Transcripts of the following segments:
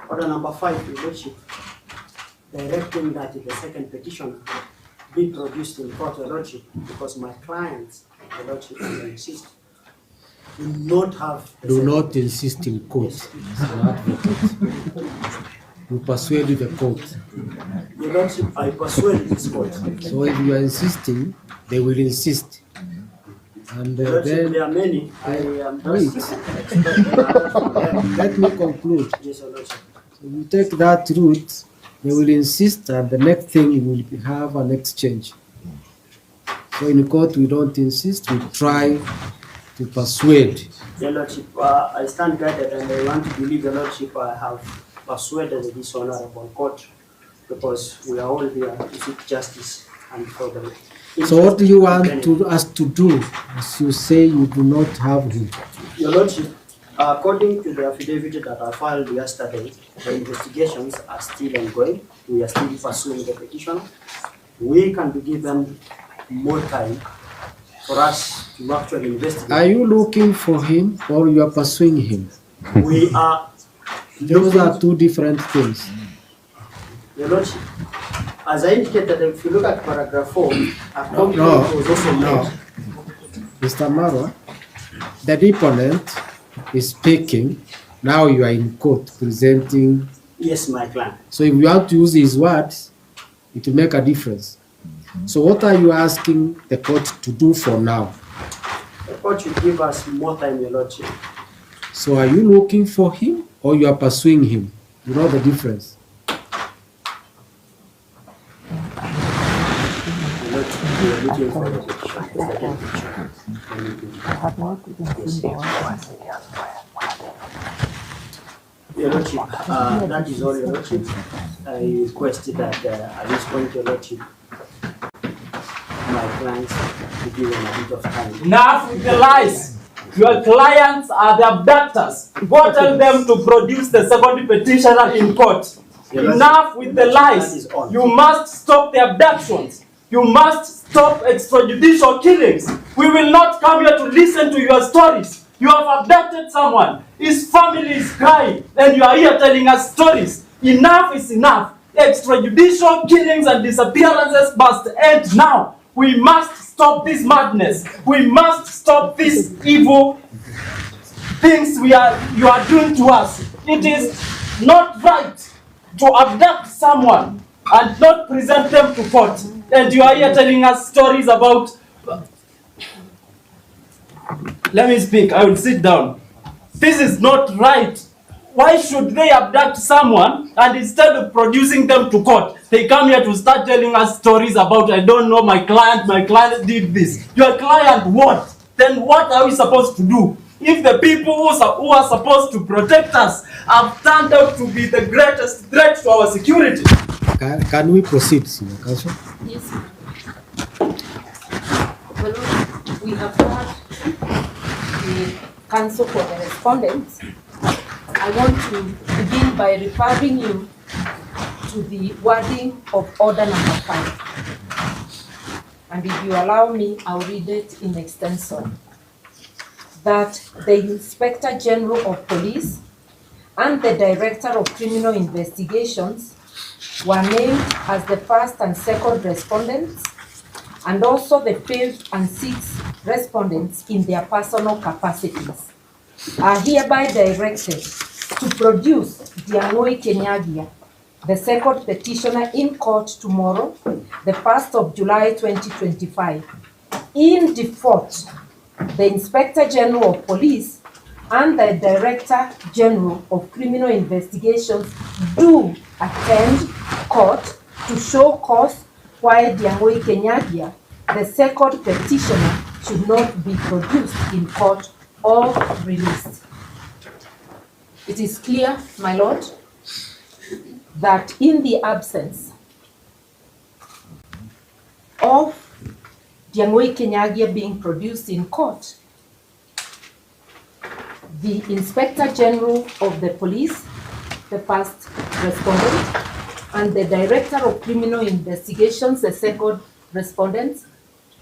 Order number 5, Your Lordship, directing that the second petition be produced in court, Your Lordship, because my clients, Your Lordship, I insist, do not insist in court. Yes. An advocate. You persuade the court. Your Lordship, I persuade this court. So if you are insisting, they will insist. And then there are many. Wait. Let me conclude. Yes, Your Lordship. So you take that route, they will insist, and the next thing you will have an exchange. So in court, we don't insist, we try to persuade. Your Lordship, I stand guided, and I want to believe, Your Lordship, I have persuaded this honorable court, because we are all here to seek justice and for the. So what do you want us to do, as you say you do not have him? Your Lordship, according to the affidavit that I filed yesterday, the investigations are still ongoing. We are still pursuing the petition. We can be given more time for us to actually investigate. Are you looking for him or you are pursuing him? We are. Those are two different things. Your Lordship, as I indicated, if you look at paragraph 4, No. Mr. Marwa, the deponent is speaking. Now you are in court presenting. Yes, my client. So if you want to use his words, it will make a difference. So what are you asking the court to do for now? The court should give us more time, Your Lordship. So are you looking for him or you are pursuing him? You know the difference. We are looking for the petition. Your Lordship, that is all, Your Lordship. I request that at this point, Your Lordship, my clients be given a bit of time. Enough with the lies. Your clients are the abductors. Go tell them to produce the second petitioner in court. Enough with the lies. You must stop the abductions. You must stop extrajudicial killings. We will not come here to listen to your stories. You have abducted someone. His family is crying, and you are here telling us stories. Enough is enough. Extrajudicial killings and disappearances must end now. We must stop this madness. We must stop these evil things you are doing to us. It is not right to abduct someone and not present them to court. And you are here telling us stories about... Let me speak. I will sit down. This is not right. Why should they abduct someone and instead of producing them to court, they come here to start telling us stories about, I don't know, my client did this. Your client what? Then what are we supposed to do? If the people who are supposed to protect us have turned out to be the greatest threat to our security. Can we proceed, Senior Counsel? Yes. Well, we have heard the counsel for the respondents. I want to begin by referring you to the wording of order number 5. And if you allow me, I'll read it in extenso. That the Inspector General of Police and the Director of Criminal Investigations were named as the first and second respondents, and also the fifth and sixth respondents in their personal capacities, are hereby directed to produce KINYAGI, the second petitioner, in court tomorrow, the 1st of July 2025. In default, the Inspector General of Police and the Director General of Criminal Investigations do attend court to show cause why KINYAGI, the second petitioner, should not be produced in court or released. It is clear, my Lord, that in the absence of KINYAGI being produced in court, the Inspector General of the Police, the first respondent, and the Director of Criminal Investigations, the second respondent,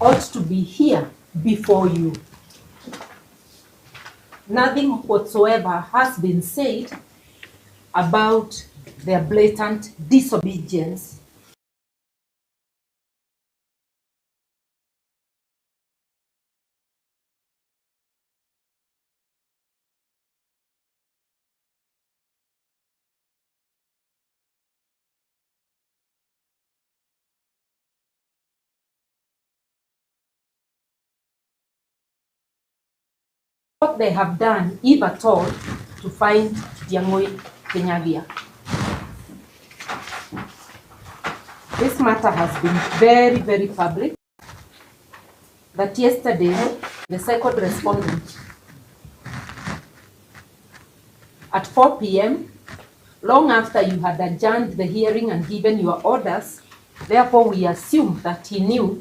ought to be here before you. Nothing whatsoever has been said about their blatant disobedience. What they have done, if at all, to find KINYAGI. This matter has been very, very public. That yesterday, the second respondent, at 4 p.m., long after you had adjourned the hearing and given your orders, therefore we assume that he knew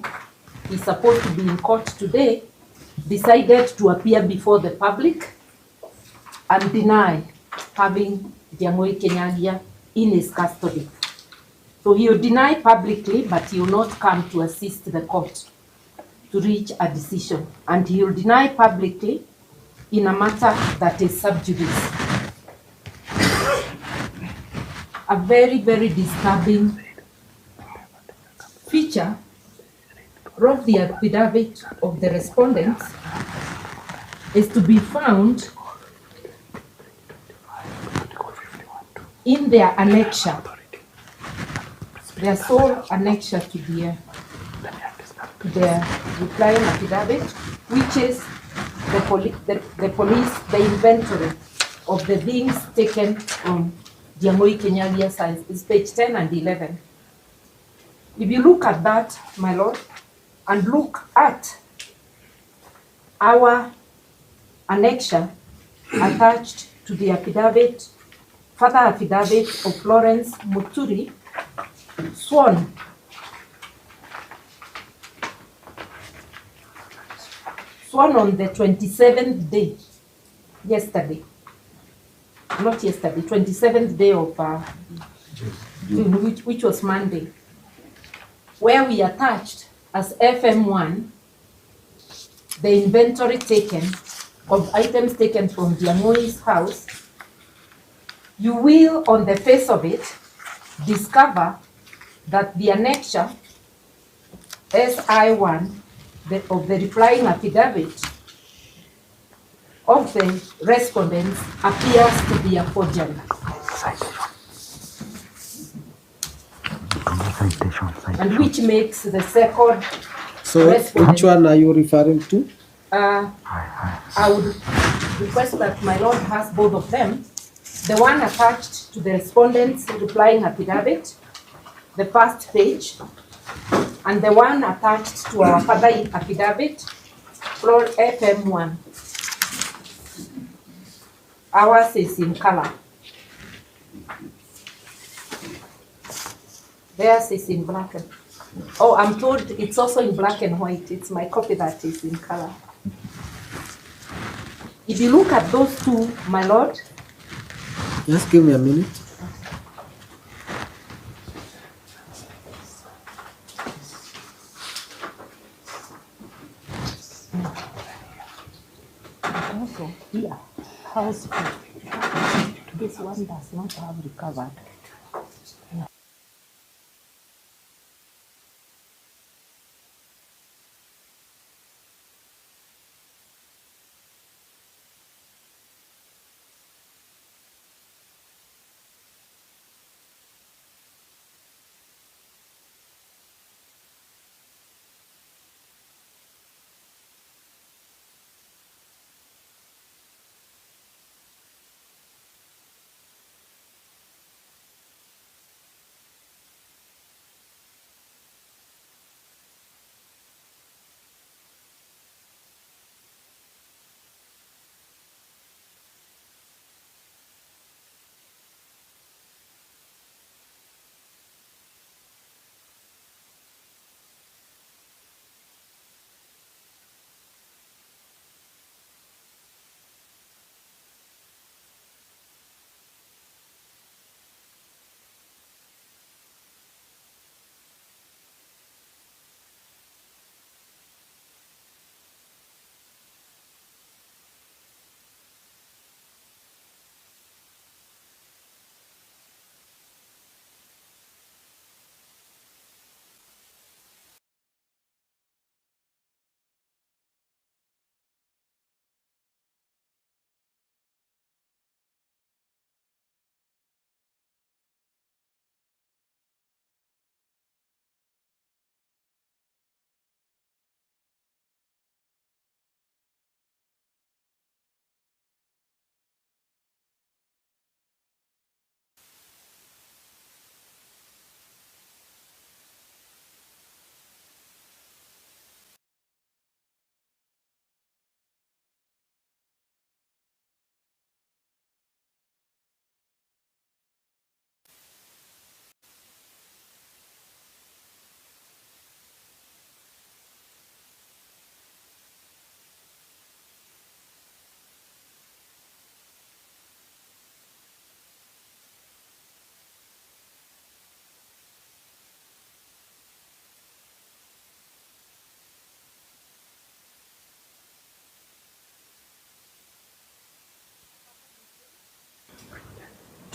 he's supposed to be in court today, decided to appear before the public and deny having KINYAGI in his custody. So he will deny publicly, but he will not come to assist the court to reach a decision. And he will deny publicly in a matter that is sub judice. A very, very disturbing feature of the affidavit of the respondents is to be found in their annexure, their sole annexure to their replying affidavit, which is the inventory of the things taken from KINYAGI science. It's page 10 and 11. If you look at that, my lord, and look at our annexure attached to the affidavit, further affidavit of Florence Muturi, sworn on the 27th day, yesterday, not yesterday, 27th day of June, which was Monday, where we attached as FM1 the inventory taken of items taken from Diamoi's house. You will, on the face of it, discover that the annexure SI1 of the replying affidavit of the respondents appears to be a forgery. And which makes the second So which one are you referring to? I would request that my lord has both of them. The one attached to the respondent's replying affidavit, the first page, and the one attached to our further affidavit, for FM1. Ours is in color. Theirs is in black. Oh, I'm told it's also in black and white. It's my copy that is in color. If you look at those two, my lord. Just give me a minute. Also, here, house. This one does not have recovered.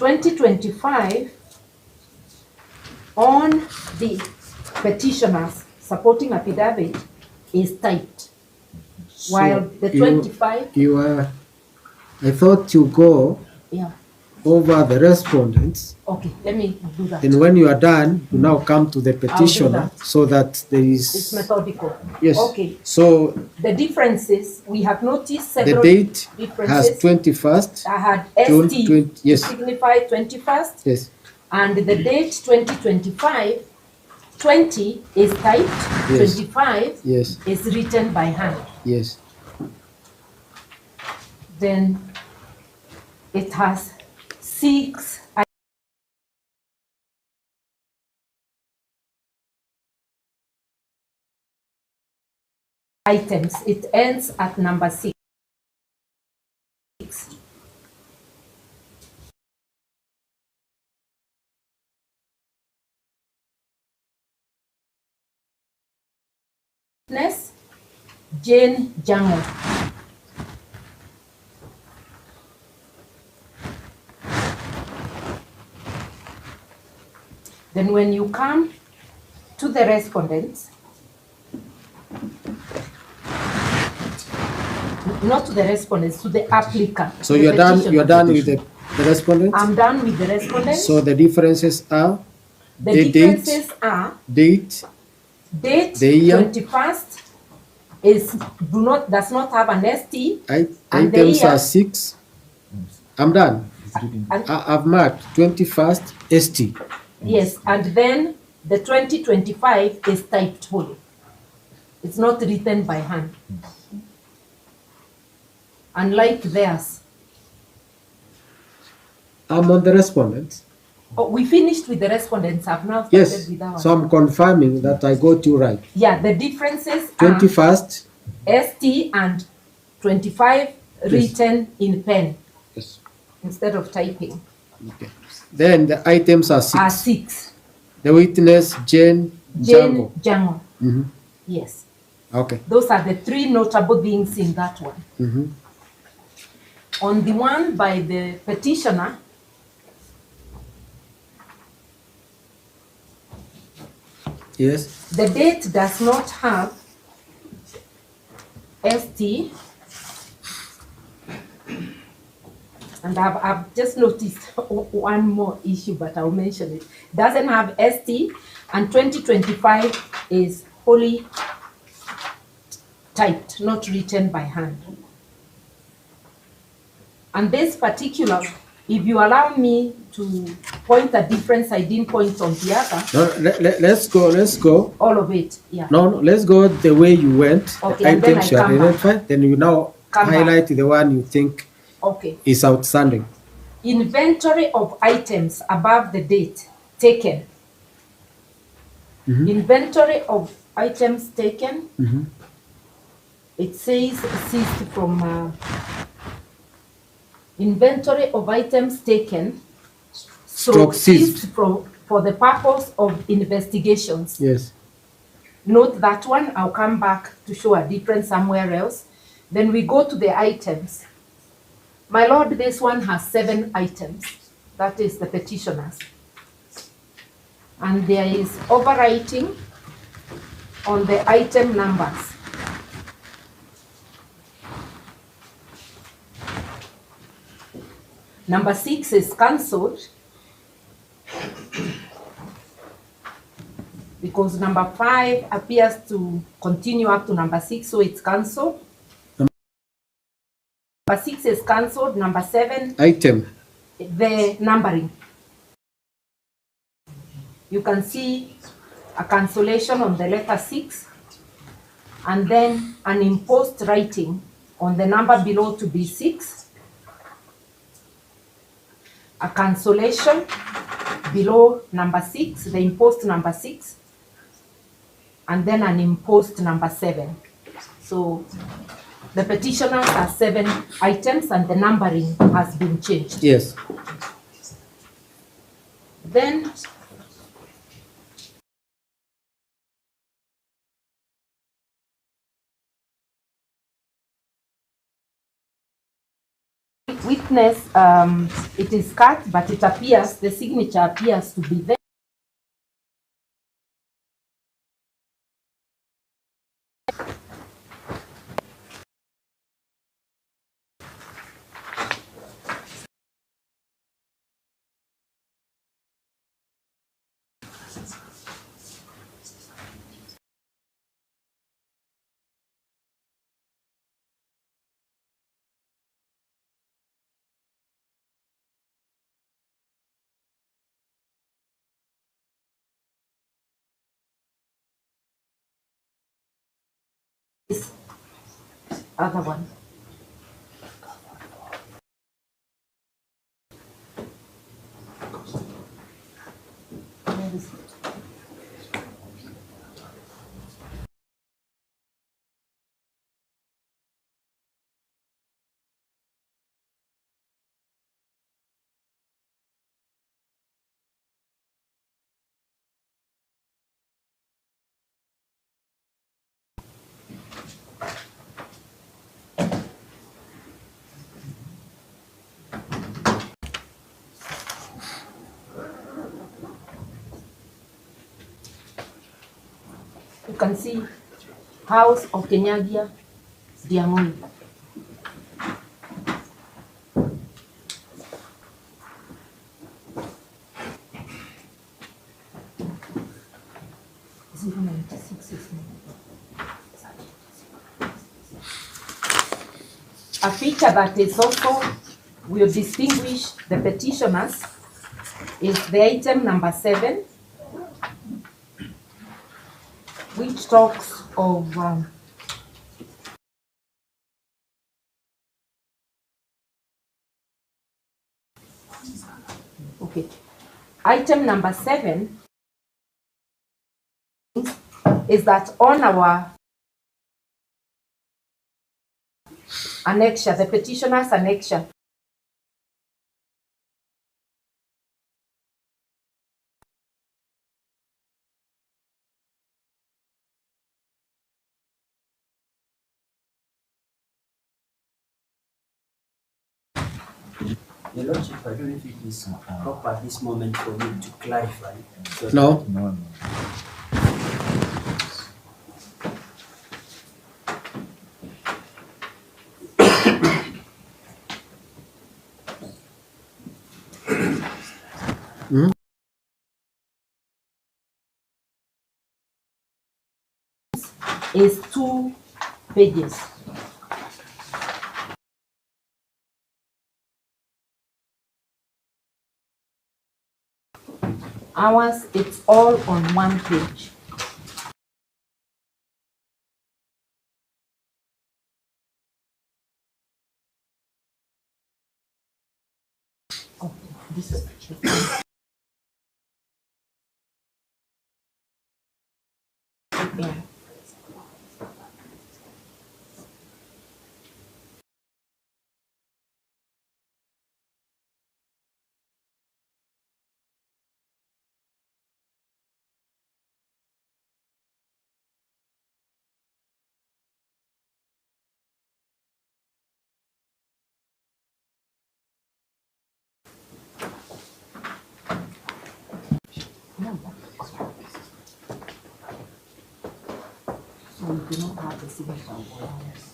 2025 on the petitioner's supporting affidavit is typed, while the 25, I thought you go yeah, over the respondents, okay, let me do that. and when you are done, you now come to the petitioner that. so that there It's is, methodical. yes. Okay, So the differences, we have noticed the several date differences. has 21st, I had June ST 20, yes. to signify 21st, yes, and the date 2025, 20 is typed, Yes. 25 yes, is written by hand. yes. Then it has 6 items. It ends at number 6. Witness, Jane Jango. Then when you come to the respondents, not to the respondents, to the applicant. So the you're done petitioner. with the respondents? I'm done with the respondents. So the differences are The the differences are date, date the year, 21st does not have an ST, and the items year, are 6. I'm done. and, I've marked 21st ST. yes, and then the 2025 is typed whole. It's not written by hand. Unlike theirs. I'm on the respondents. Oh, we finished with the respondents. I've now started Yes, with ours. so I'm confirming that I got you right. Yeah, the differences are 21st. ST and 25 written in pen Yes. instead of typing. Okay. Then the items are 6. Are 6. The witness, Jane Jane Jango. Jango. Mhm. Yes. Okay. Those are the 3 notable things in that one. Mhm. On the one by the petitioner, Yes. the date does not have ST, and I've just noticed one more issue, but I'll mention it. Doesn't have ST, and 2025 is wholly typed, not written by hand. And this particular, if you allow me to point a difference I didn't point on the other, No, let's go. all of it, yeah. No, let's go the way you went. Okay, The and then items I you come back. identified, then you now Come back. highlight the one you think Okay. is outstanding. Inventory of items above the date taken. Mhm. Inventory of items taken, Mhm. it says ceased from inventory of items taken, Stroke ceased seized. for the purpose of investigations. Yes. Note that one, I'll come back to show a difference somewhere else. Then we go to the items. My lord, this one has 7 items. That is the petitioners. And there is overwriting on the item numbers. Number 6 is cancelled because number 5 appears to continue up to number 6, so it's cancelled. Number 6 is cancelled. Number 7, Item. the numbering. You can see a cancellation on the letter 6, and then an imposed writing on the number below to be 6. A cancellation below number 6, the imposed number 6, and then an imposed number 7. So the petitioners are 7 items and the numbering has been changed. Yes. Then witness witness, it is cut, but it appears, the signature appears to be there. This other one. Where is it? You can see House of KINYAGI, Diamond. A feature that is also will distinguish the petitioners is the item number 7, which talks of okay. Item number 7 is that on our annexure, the petitioner's annexure, Your Lordship, I don't know if it is proper at this moment for me to clarify. No. is 2 pages. Ours, it's all on 1 page. Oh, this is yeah. So we do not have the signature of ours.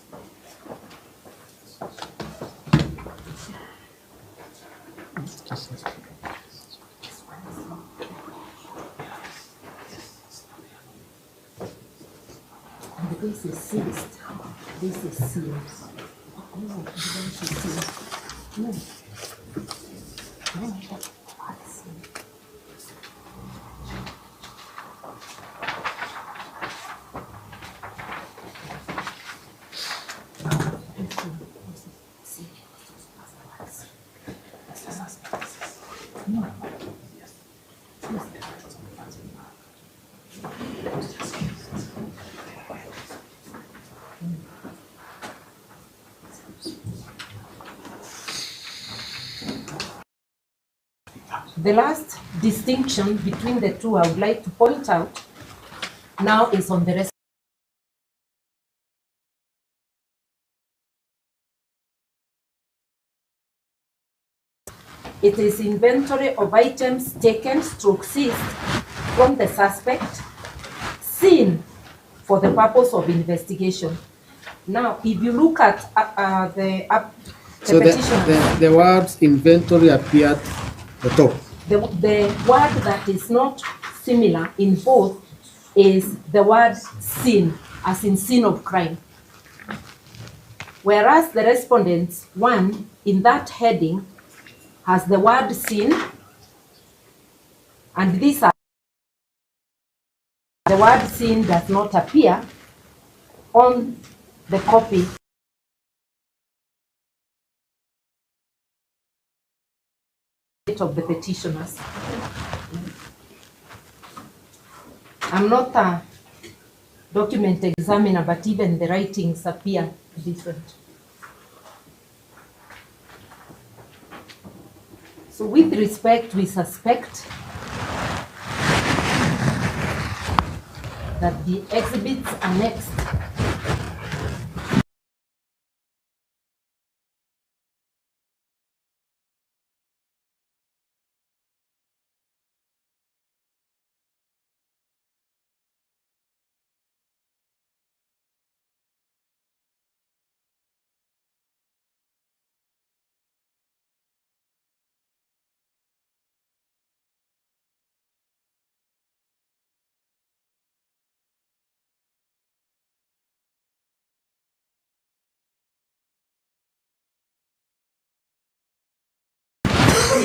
And this is sealed. This is sealed. No, this is sealed. No. No, that's sealed. The last distinction between the two I would like to point out now is on the rest. It is inventory of items taken stroke seized from the suspect, seen for the purpose of investigation. Now, if you look at the petition, the words inventory appear at the top. the word that is not similar in both is the word sin, as in sin of crime. Whereas the respondent's one in that heading has the word sin, and these are the word sin does not appear on the copy of the petitioners. I'm not a document examiner, but even the writings appear different. So with respect, we suspect that the exhibits annexed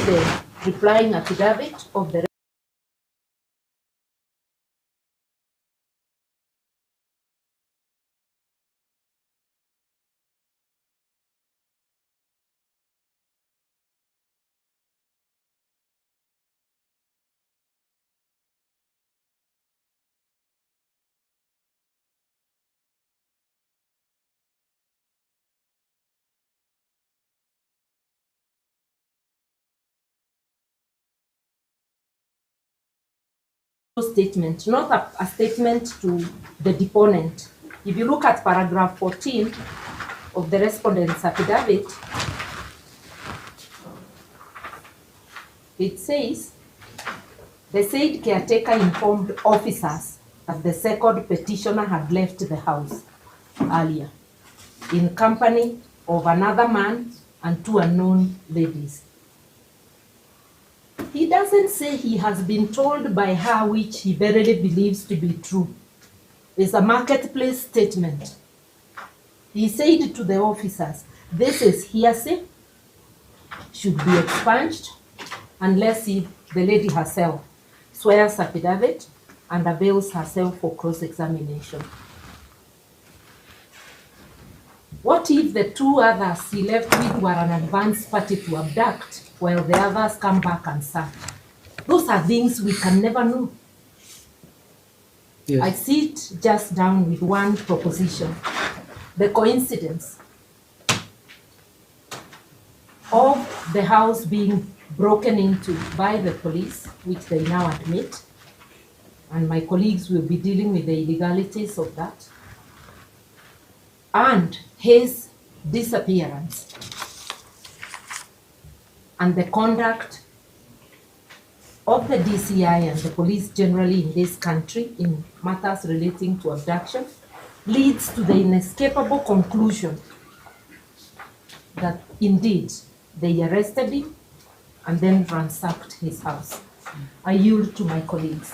the replying affidavit of the statement, not a statement to the deponent. If you look at paragraph 14 of the respondent's affidavit, it says, the said caretaker informed officers that the second petitioner had left the house earlier in company of another man and two unknown ladies. He doesn't say he has been told by her, which he verily believes to be true. It's a marketplace statement. He said to the officers, this is hearsay, should be expunged, unless if the lady herself swears affidavit and avails herself for cross-examination. What if the two others he left with were an advance party to abduct, while the others come back and search? Those are things we can never know. Yes. I sit just down with one proposition. The coincidence of the house being broken into by the police, which they now admit, and my colleagues will be dealing with the illegalities of that, and his disappearance, and the conduct of the DCI and the police generally in this country in matters relating to abduction, leads to the inescapable conclusion that indeed they arrested him and then ransacked his house. I yield to my colleagues.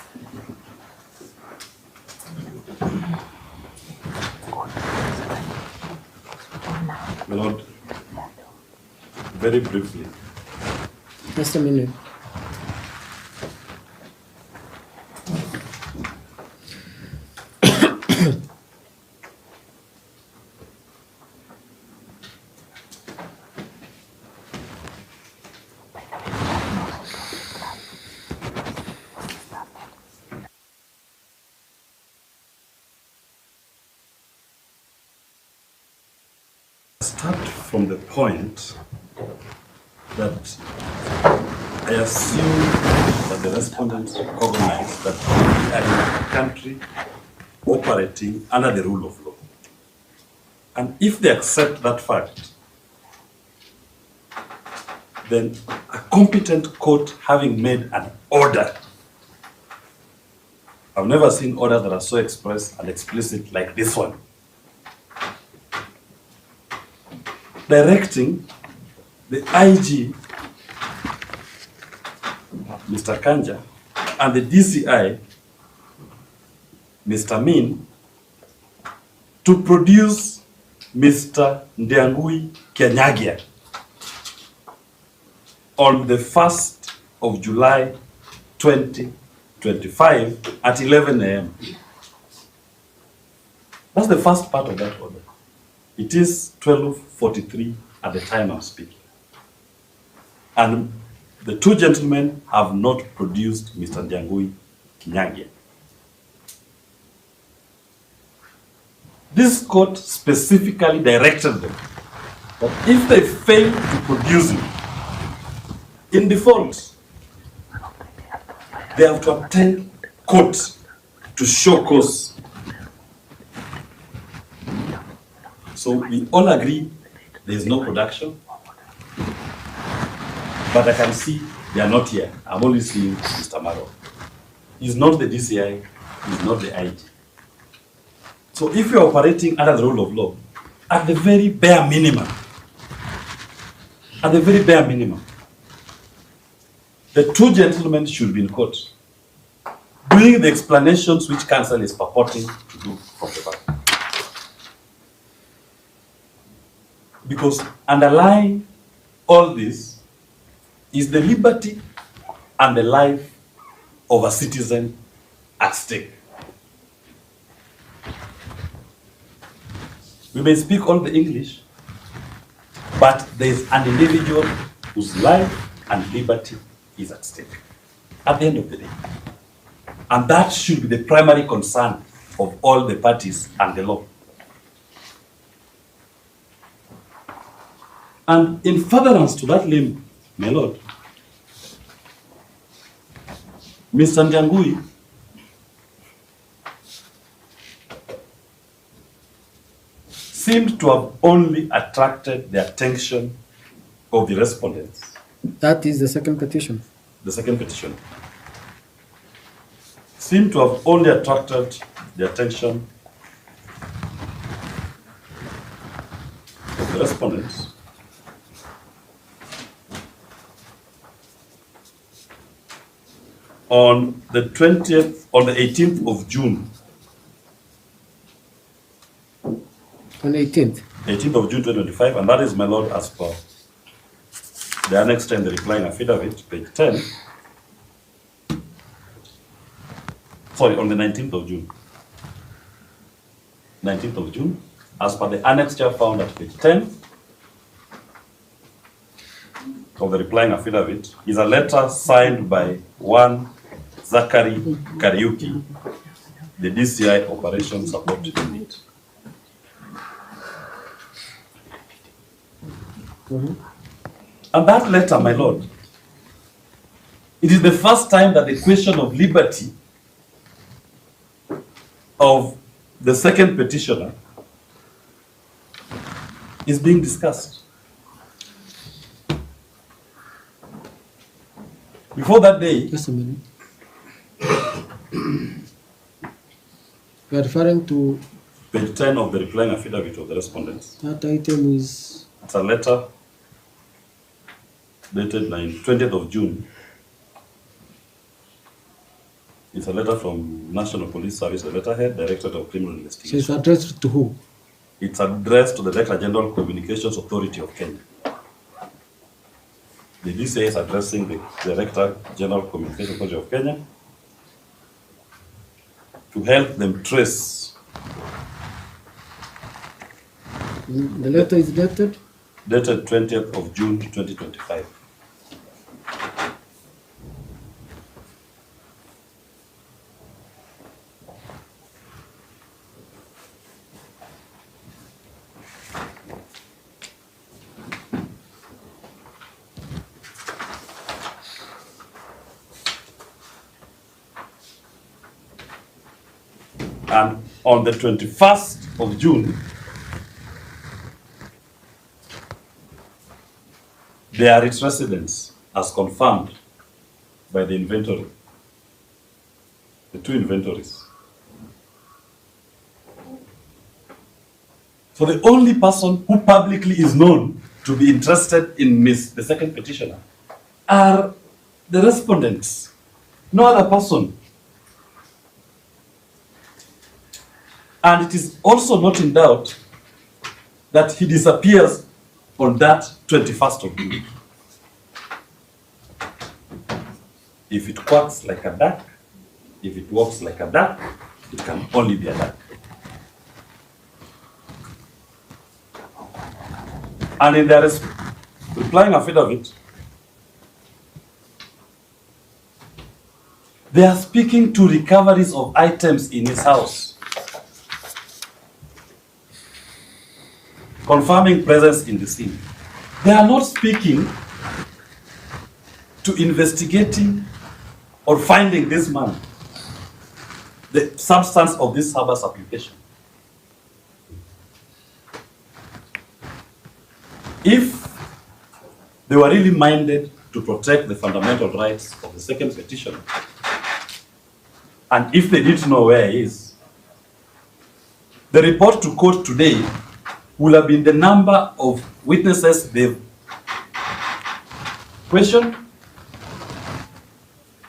My Lord, very briefly. Just a minute. Start from the point that I assume that the respondents recognize that we are in a country operating under the rule of law. And if they accept that fact, then a competent court having made an order. I've never seen orders that are so express and explicit like this one. Directing the IG, Mr. Kanja, and the DCI, Mr. Min, to produce Mr. Ndiangui KINYAGI on the 1st of July 2025 at 11 a.m. That's the first part of that order. It is 12:43 at the time I'm speaking. And the two gentlemen have not produced Mr. Ndiangui KINYAGI. This court specifically directed them that if they fail to produce him, in default, they have to attend court to show cause. So we all agree there is no production, but I can see they are not here. I'm only seeing Mr. Maro. He's not the DCI, he's not the IG. So if you're operating under the rule of law, at the very bare minimum, the two gentlemen should be in court, doing the explanations which counsel is purporting to do from the back. Because underlying all this is the liberty and the life of a citizen at stake. We may speak all the English, but there is an individual whose life and liberty is at stake at the end of the day. And that should be the primary concern of all the parties and the law. And in furtherance to that limb, my lord, Mr. Ndiangui seemed to have only attracted the attention of the respondents. That is the second petition. The second petition seemed to have only attracted the attention of the respondents. On the 18th of June. On 18th. 18th of June 2025, and that is, my lord, as per the Annex 10, the replying affidavit, page 10. Sorry, on the 19th of June. 19th of June, as per the annexure found at page 10 of the replying affidavit, is a letter signed by one Zachary Kariuki, the DCI operation support unit. And that letter, my lord, it is the first time that the question of liberty of the second petitioner is being discussed. Before that day, Just a minute. We are referring to page 10 of the replying affidavit of the respondents. that item is It's a letter dated 20th of June. It's a letter from National Police Service, the letterhead, Directorate of Criminal so Investigation. it's addressed to who? It's addressed to the Director General Communications Authority of Kenya. The DCI is addressing the Director General Communications Authority of Kenya to help them trace. The letter is dated? Dated 20th of June 2025. And on the 21st of June, they are its residents as confirmed by the inventory, the two inventories. So the only person who publicly is known to be interested in the second petitioner are the respondents, no other person. And it is also not in doubt that he disappears on that 21st of June. If it quacks like a duck, if it walks like a duck, it can only be a duck. And in their replying affidavit, they are speaking to recoveries of items in his house, confirming presence in the scene. They are not speaking to investigating or finding this man, the substance of this habeas application. If they were really minded to protect the fundamental rights of the second petitioner, and if they didn't know where he is, the report to court today will have been the number of witnesses they've questioned,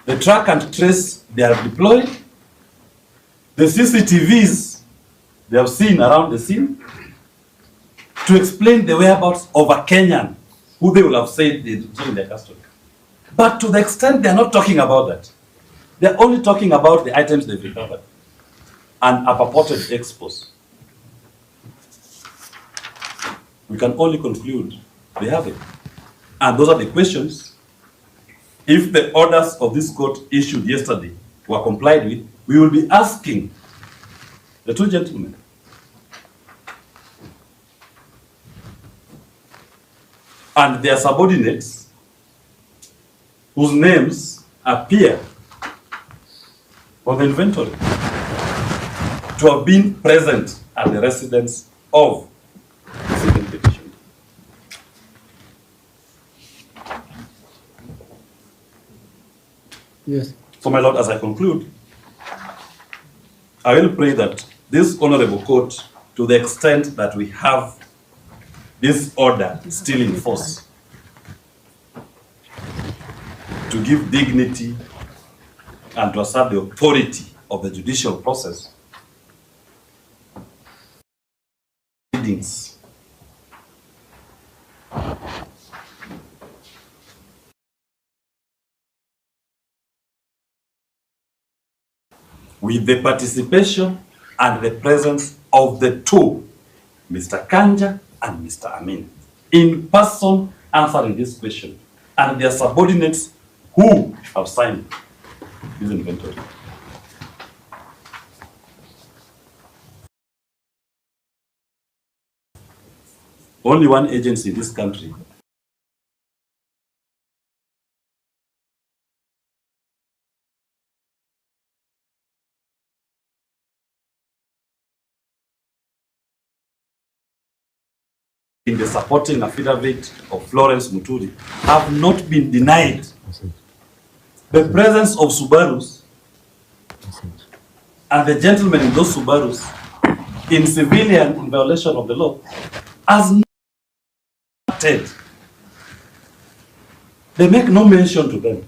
the track and trace they have deployed, the CCTVs they have seen around the scene, to explain the whereabouts of a Kenyan who they will have said they took in their custody. But to the extent they are not talking about that, they are only talking about the items they've recovered and a purported expose. We can only conclude they have it. And those are the questions. If the orders of this court issued yesterday were complied with, we will be asking the two gentlemen and their subordinates whose names appear on the inventory to have been present at the residence of the second petition. Yes. So, my Lord, as I conclude, I will pray that this honorable court, to the extent that we have this order still in force, to give dignity and to assert the authority of the judicial process, with the participation and the presence of the two, Mr. Kanja and Mr. Amin, in person answering this question, and their subordinates who have signed this inventory. Only one agency in this country in the supporting affidavit of Florence Muturi have not been denied the presence of Subarus and the gentlemen in those Subarus in civilian in violation of the law as noted. They make no mention to them.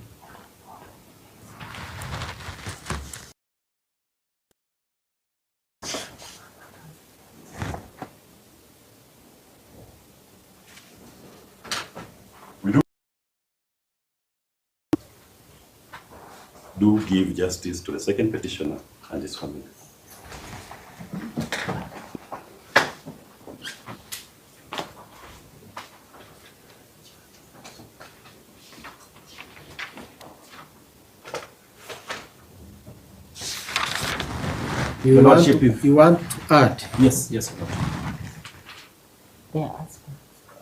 Do give justice to the second petitioner and his family. You Your want, Lordship, if- you want to add? Yes, yes, Your Lordship.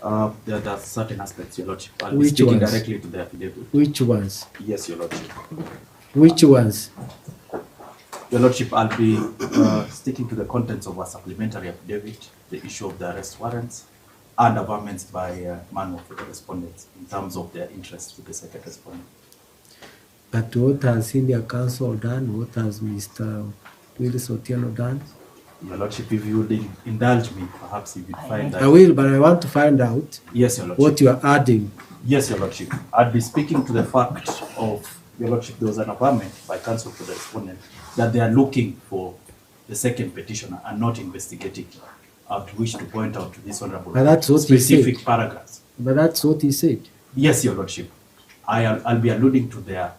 Yeah. There are certain aspects, Your Lordship. I'll be Which speaking ones? directly to the affidavit. Which ones? Yes, Your Lordship. Which ones? Your Lordship, I'll be sticking to the contents of our supplementary affidavit, the issue of the arrest warrants, and averments by manual for the respondents in terms of their interest with the second respondent. But what has senior counsel done? What has Mr. Willis Otieno done? Your Lordship, if you would indulge me, perhaps you would find that. I will, but I want to find out Yes, Your Lordship. what you are adding. Yes, Your Lordship. I'd be speaking to the fact of, Your Lordship, there was an averment by counsel for the respondent that they are looking for the second petitioner and not investigating. I would wish to point out to this honorable But that's what he specific said. paragraphs. But that's what he said. Yes, Your Lordship. I'll be alluding to their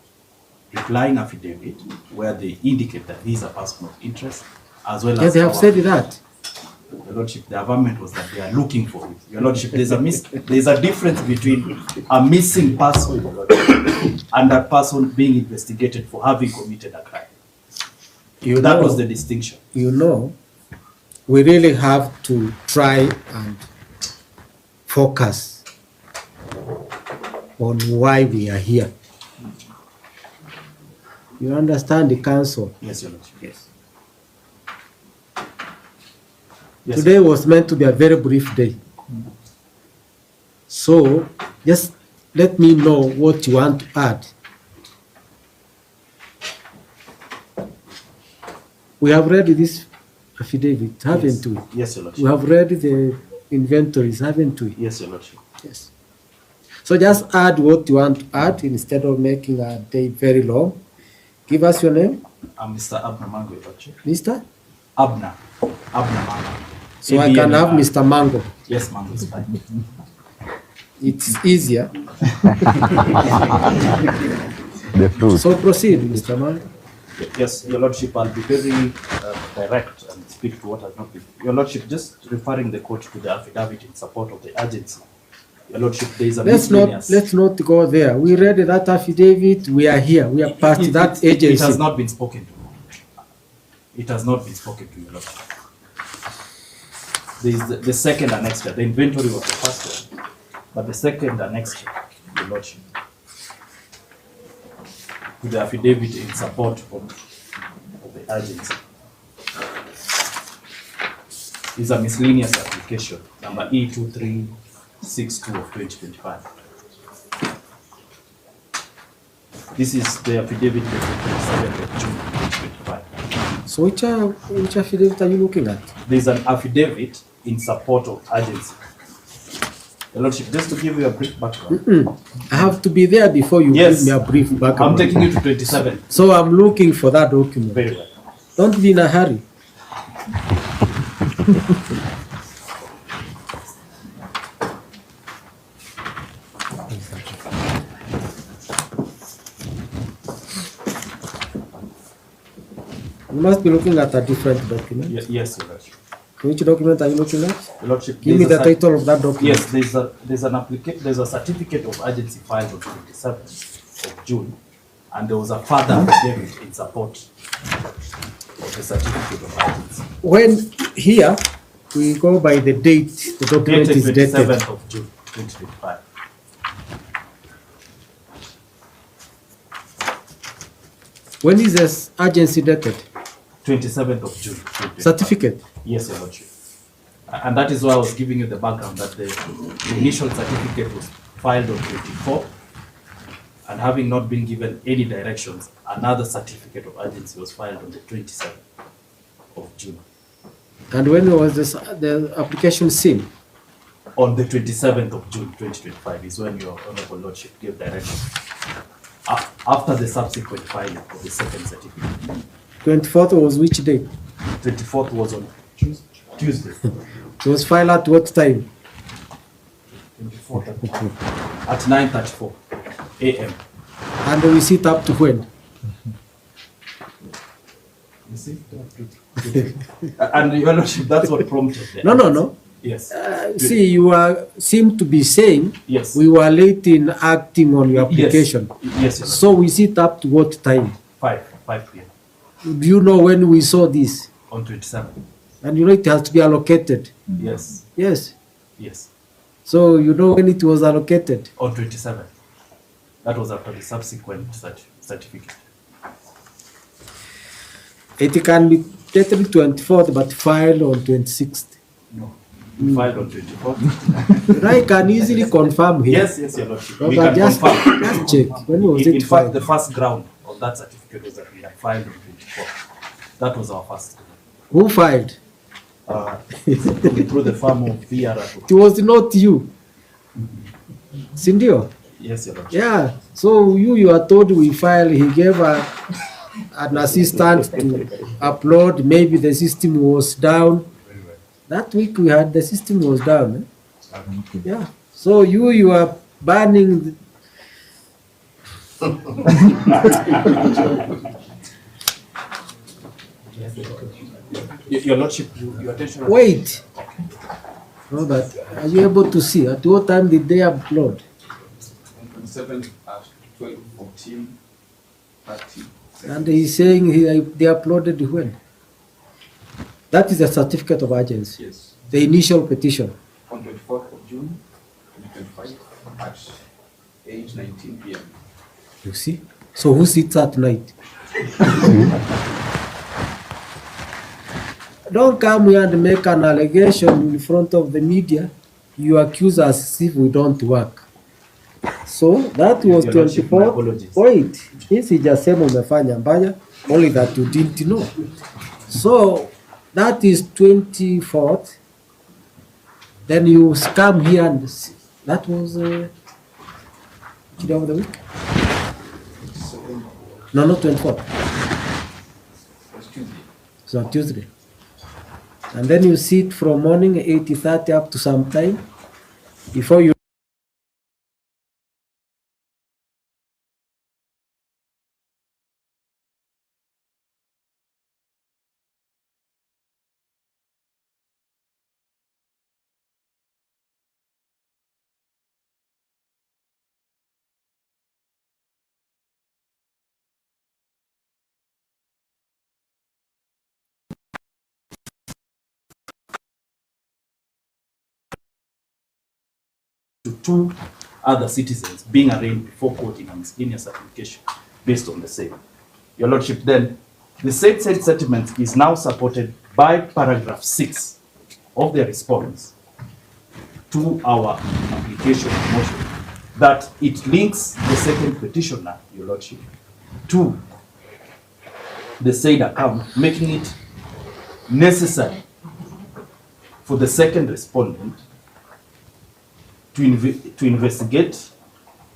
replying affidavit where they indicate that he is a person of interest, as well Yeah, as they have our- said that. Your Lordship, the averment was that they are looking for it. Your Lordship, there's a difference between a missing person, Your Lordship, and that person being investigated for having committed a crime. That was the distinction. You know, we really have to try and focus on why we are here. You understand the council? Yes, Your Lordship. Yes. Yes. Today was meant to be a very brief day. So just let me know what you want to add. We have read this affidavit, haven't we? Yes, Your Lordship. We have read the inventories, haven't we? Yes, Your Lordship. Yes. So just add what you want to add instead of making a day very long. Give us your name, I'm Mr. Abner Mango, Your Lordship. Mr. Abner Mango. So I can have Mr. Mango. Yes, Mango is fine. It's easier. The fruit. So proceed, Mr. Mango. Yes, Your Lordship, I'll be very direct and speak to what has not been. Your Lordship, just referring the court to the affidavit in support of the agency. Your Lordship, there is a miscellaneous. Let's not go there. We read that affidavit. We are here. We are past that agency. It has not been spoken to. It has not been spoken to, Your Lordship. There is the second annexure. The inventory was the first one, but the second annexure, Your Lordship, to the affidavit in support of the agency, is a miscellaneous application, number E2362 of 2025. This is the affidavit dated 27th of June 2025. So which affidavit are you looking at? There is an affidavit in support of agency. Your Lordship, just to give you a brief background. I have to be there before you Yes. give me a brief background. I'm taking you to 27. So I'm looking for that document. Very well. Don't be in a hurry. You must be looking at a different document. Yes, Your Lordship. Which document are you looking at? Your Lordship, Give me the there's a title of that document. Yes, there's a certificate of agency filed on 27th of June, and there was a further affidavit in support of the certificate of agency. When here we go by the date, the document Dated is dated. 27th of June 2025. When is this agency dated? 27th of June 2025. Certificate. Yes, Your Lordship. And that is why I was giving you the background that the initial certificate was filed on 24th, and having not been given any directions, another certificate of agency was filed on the 27th of June. And when was the application seen? On the 27th of June 2025 is when Your Honorable Lordship gave direction. After the subsequent filing of the second certificate. 24th was which day? 24th was on Tuesday. It was filed at what time? 24th at 9:34 a.m. And we sit up to when? You see? And Your Lordship, that's what prompted the No. Yes. See, you seem to be saying Yes. we were late in acting on your application. Yes. So we sit up to what time? 5 p.m. Do you know when we saw this? on 27th. And you know it has to be allocated. Yes. Yes. Yes. So you know when it was allocated. On 27th. That was after the subsequent certificate. It can be dated 24th but filed on 26th. No. We filed on 24th. I can easily confirm here. Yes, yes, Your Lordship. We But can just confirm. check. When was In it fact, filed? the first ground of that certificate was that we had filed on 24th. That was our first. Who filed? Through the firm of VRA. It was not you. Sindio? Yes, Your Lordship. Yeah. So you are told we file. He gave an assistant to upload. Maybe the system was down. That week we had the system was down. Yeah. So you are banning. Your Lordship, your attention. Wait. Robert, are you able to see at what time did they upload? 7 at 12, 14, 30. And he's saying they uploaded when? That is a certificate of urgency. Yes. The initial petition. On 24th of June, 2025 at 8:19 p.m. You see? So who sits at night? Don't come here and make an allegation in front of the media. You accuse us as if we don't work. So that was Your Lordship, my 24. apologies. Wait, this is just umefanya mbaya, only that you didn't know. So that is 24th. Then you come here and see. That was day of the week? No, not 24th. It's Tuesday. It's on Tuesday. And then you sit from morning 8:30 up to some time before you. To two other citizens being arraigned before court in a miscellaneous application based on the same. Your Lordship, then, the said settlement is now supported by paragraph 6 of the response to our application motion, that it links the second petitioner, Your Lordship, to the said account, making it necessary for the second respondent to investigate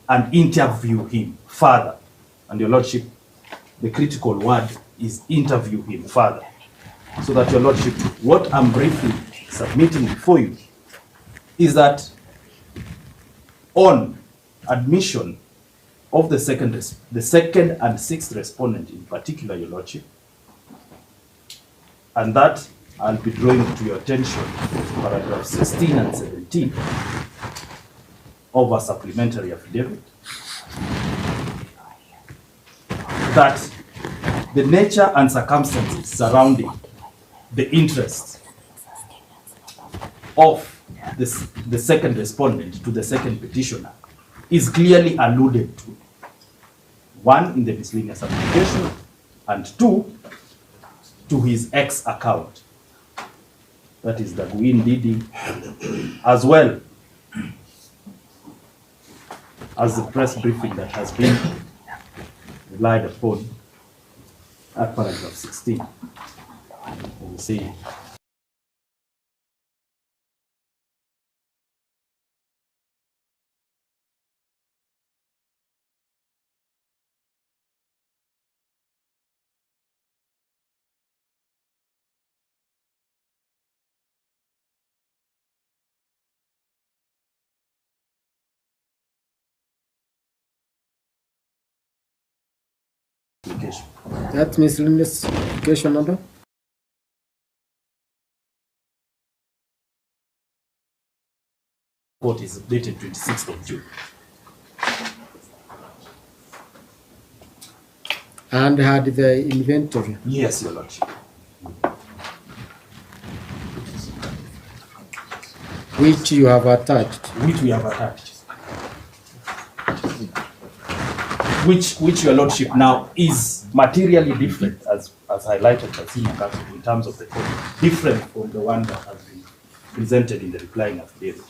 and interview him further. And Your Lordship, the critical word is interview him further. So that, Your Lordship, what I'm briefly submitting before you is that on admission of the second and sixth respondent in particular, Your Lordship, and that I'll be drawing to your attention paragraph 16 and 17 of a supplementary affidavit, that the nature and circumstances surrounding the interests of the second respondent to the second petitioner is clearly alluded to. One, in the miscellaneous application, and two, to his ex account. That is the Gwin Didi, as well as the press briefing that has been relied upon at paragraph 16. We see. Application. That miscellaneous application number? Court is dated 26th of June. And had the inventory. Yes, Your Lordship. Which you have attached. Which we have attached. Which Your Lordship now is materially different, as highlighted by Senior Counsel in terms of the code, different from the one that has been presented in the replying affidavit.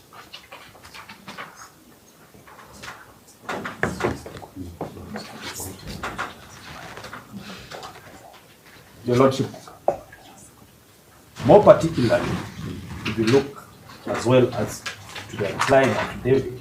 Your Lordship, more particularly, if you look as well as to the replying affidavit,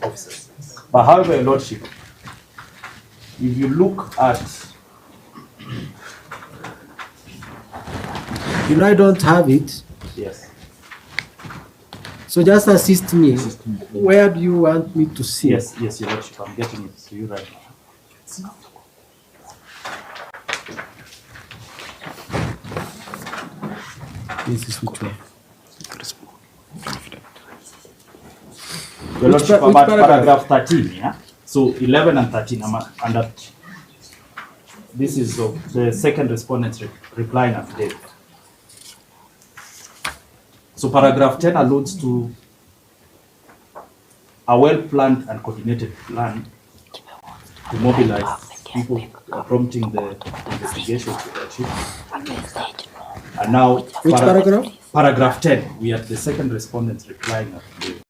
officers. But however, Your Lordship, if you look at, I don't have it. yes, So just assist me. Where do you want me to see? yes, Your Lordship, I'm getting it to you right now. This is which one? Your Lordship, which about paragraph? paragraph 13, yeah? So 11 and 13, under, this is the second respondent's replying affidavit. So paragraph 10 alludes to a well-planned and coordinated plan to mobilize people prompting the investigation to the achieve. And now, Which paragraph? Paragraph 10, we are the second respondent's replying affidavit.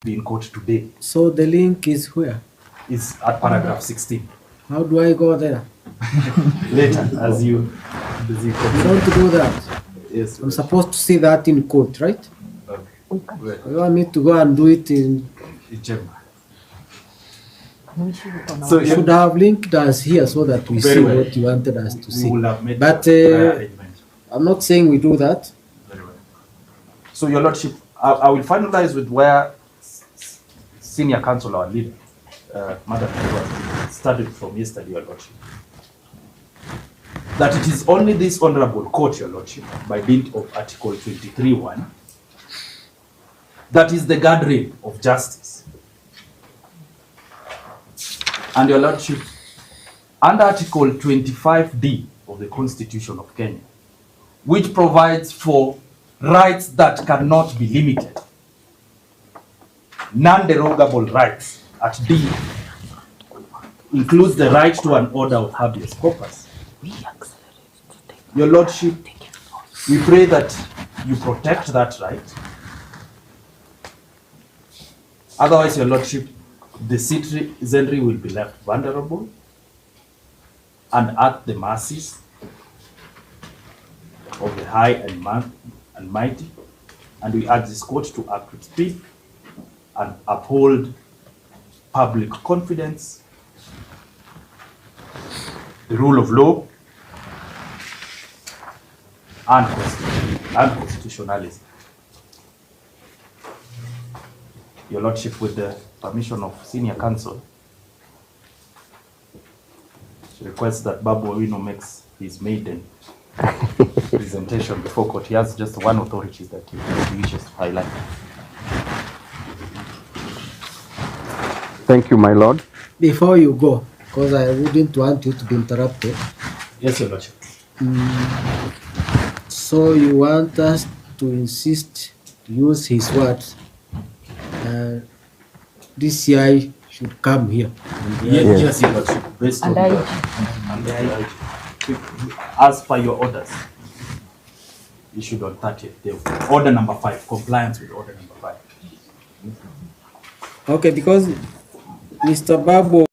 be in court today. So the link is where? It's at paragraph 16. How do I go there? Later, as you You don't do that. yes. I'm supposed to see that in court, right? Okay. Well, You want me to go and do it in... in chamber. So you should have linked us here so that we Very see well. what you wanted us to We see. will have made But prior arrangement. I'm not saying we do that. Very well. So, Your Lordship, I will finalize with where senior counsel, our leader, Madam Karua, started from yesterday, Your Lordship. That it is only this honorable court, Your Lordship, by dint of Article 23(1), that is the guardrail of justice. And Your Lordship, under Article 25D of the Constitution of Kenya, which provides for rights that cannot be limited, non-derogable rights at D includes the right to an order of habeas corpus. Your Lordship, we pray that you protect that right. Otherwise, Your Lordship, the citizenry will be left vulnerable and at the mercies of the high and mighty, and we urge this court to act with speed and uphold public confidence, the rule of law, and constitutionalism. Your Lordship, with the permission of senior counsel, she requests that Babu Owino makes his maiden presentation before court. He has just one authority that he wishes to highlight. Thank you, my lord. Before you go, because I wouldn't want you to be interrupted. Yes, Your Lordship. So you want us to insist to use his words. DCI should come here. Yes, Your Lordship. Based on And the IG. As per your orders, issued on 30th day. Order number 5, compliance with order number 5. Okay, because Mr. Babu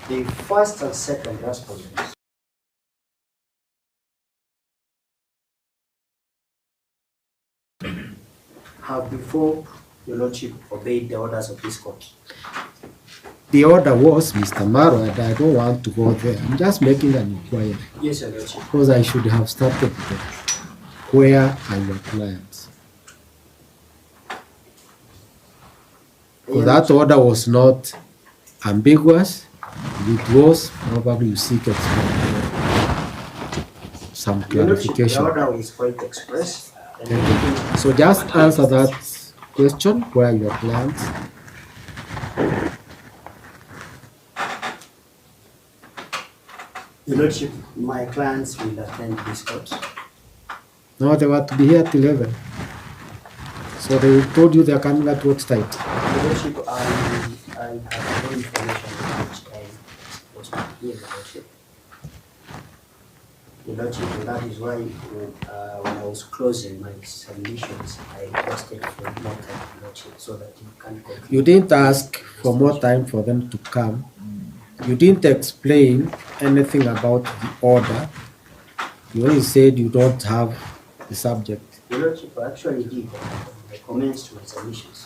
the first and second respondents have before your Lordship obeyed the orders of this court. the order was Mr. Maro, and I don't want to go there. I'm just making an inquiry Yes, your Lordship. because I should have started there. Where are your clients? Because that order was not ambiguous. It was probably you seek some Your Lordship, the clarification. order was quite express. And So just answer that question, where are your clients? your Lordship, my clients will attend this court. No, they were to be here at 11. So they told you they are coming at what time? Your Lordship, I have no information which I was supposed to hear, Your Lordship. Your Lordship, and that is why when I was closing my submissions, I requested for more time, Your Lordship, so that you can conclude. You didn't ask for more time for them to come. You didn't explain anything about the order You already said you don't have the subject. Your Lordship, I actually did. I comments to resolutions.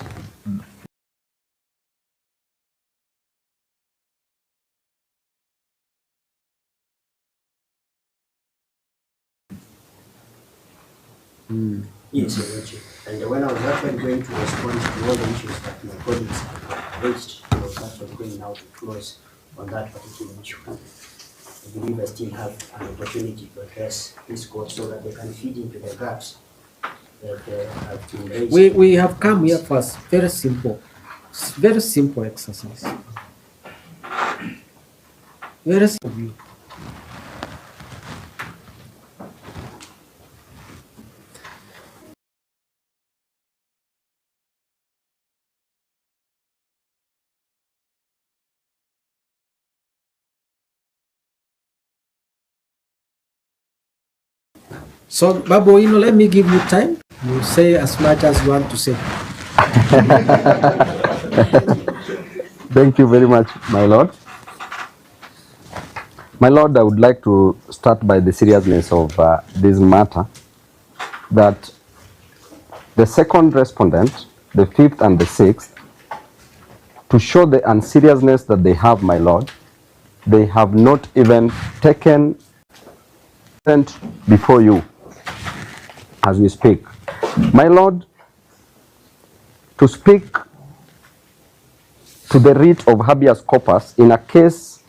Yes, Your Lordship. And when I was actually going to respond to all the issues that my colleagues have raised, I was actually going now to close on that particular issue. I believe I still have an opportunity to address this court so that they can feed into the gaps that have been raised. We have come here first. Very simple. Very simple exercise. Very simple. So, Babu, Owino, let me give you time. You say as much as you want to say. Thank you very much, my Lord. My Lord, I would like to start by the seriousness of this matter, that the second respondent, the fifth and the sixth, to show the unseriousness that they have, my Lord, they have not even taken before you as we speak. My Lord, to speak to the writ of habeas corpus in a case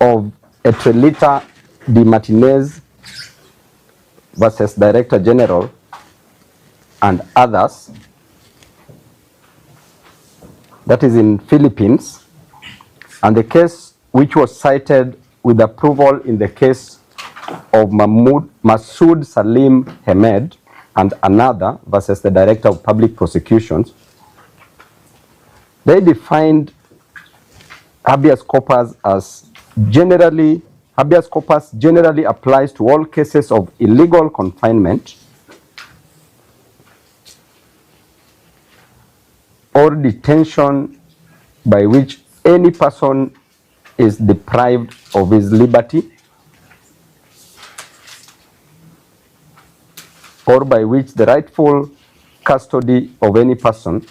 of Etrelita de Martinez versus Director General and others, that is in Philippines, and the case which was cited with approval in the case of Masood Salim Hamed and another versus the Director of Public Prosecutions, they defined habeas corpus as habeas corpus generally applies to all cases of illegal confinement or detention by which any person is deprived of his liberty or by which the rightful custody of any person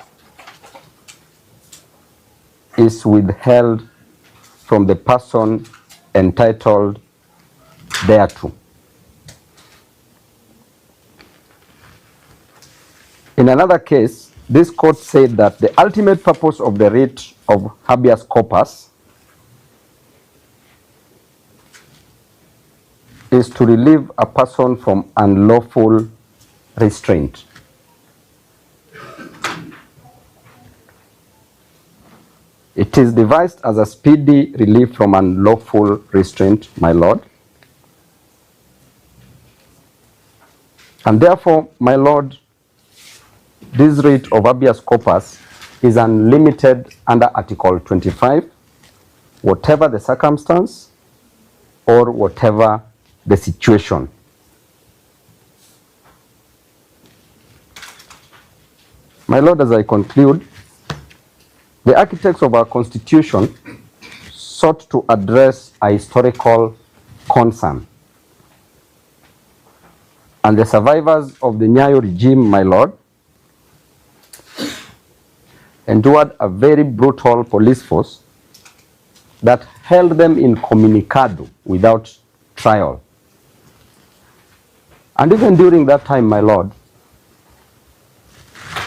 is withheld from the person entitled thereto. In another case, this court said that the ultimate purpose of the writ of habeas corpus is to relieve a person from unlawful restraint. It is devised as a speedy relief from unlawful restraint, my Lord. And therefore, my Lord, this writ of habeas corpus is unlimited under Article 25, whatever the circumstance or whatever the situation. My Lord, as I conclude, the architects of our Constitution sought to address a historical concern. And the survivors of the Nyayo regime, my Lord, endured a very brutal police force that held them incommunicado without trial. And even during that time, my Lord,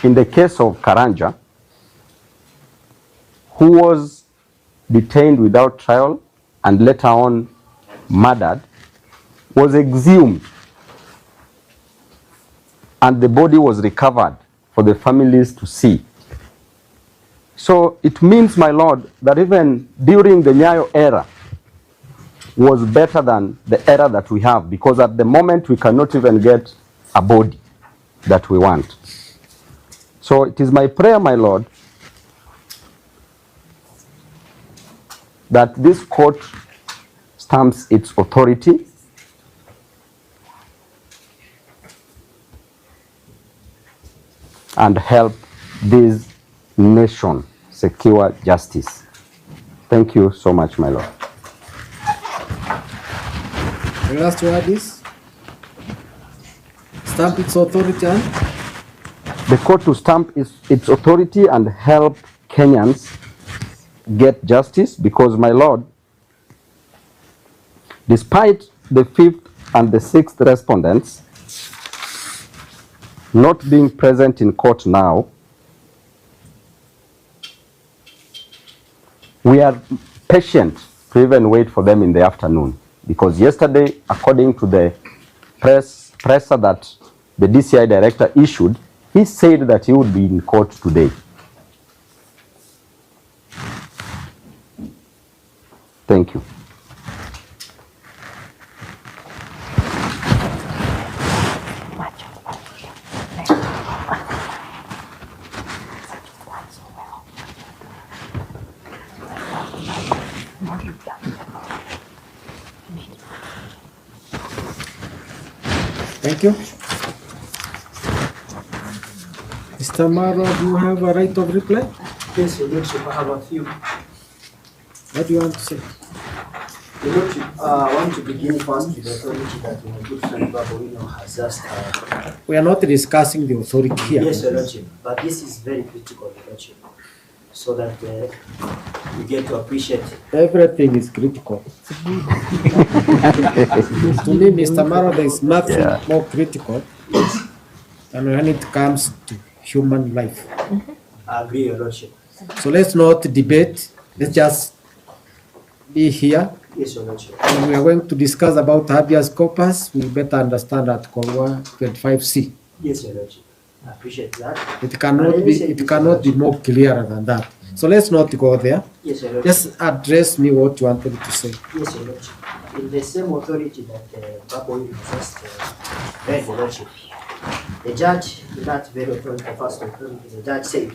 in the case of Karanja, who was detained without trial and later on murdered, was exhumed and the body was recovered for the families to see. So it means, my Lord, that even during the Nyayo era was better than the era that we have, because at the moment we cannot even get a body that we want. So it is my prayer, my Lord, that this court stamps its authority and help this nation secure justice. Thank you so much, my Lord. The last word is stamp its authority and The court to stamp its authority and help Kenyans get justice because, my lord, despite the 5th and the 6th respondents not being present in court now, we are patient to even wait for them in the afternoon because yesterday, according to the presser that the DCI director issued, he said that he would be in court today. Thank you. thank you. Mr. Maro, do you have a right of reply? Yes, Your Lordship, I have a few. What do you want to say? Your Lordship, I want to begin first with the authority that my good friend Babu has just. We are not discussing the authority here. Yes, Your Lordship, but this is very critical, Your Lordship, so that we get to appreciate. Everything is critical. To me, Mr. Maro, there is nothing more critical than when it comes to human life. I agree, Your Lordship. So let's not debate. Let's just be here. Yes, Your Lordship. When we are going to discuss about habeas corpus, we better understand that Karua 25C. Yes, Your Lordship. I appreciate that. It cannot be more clearer than that. So let's not go there. Yes, Your Lordship. Just address me what you wanted to say. Yes, Your Lordship. In the same authority that Babu just read, Your Lordship, the judge, in that very authority, the first authority, the judge said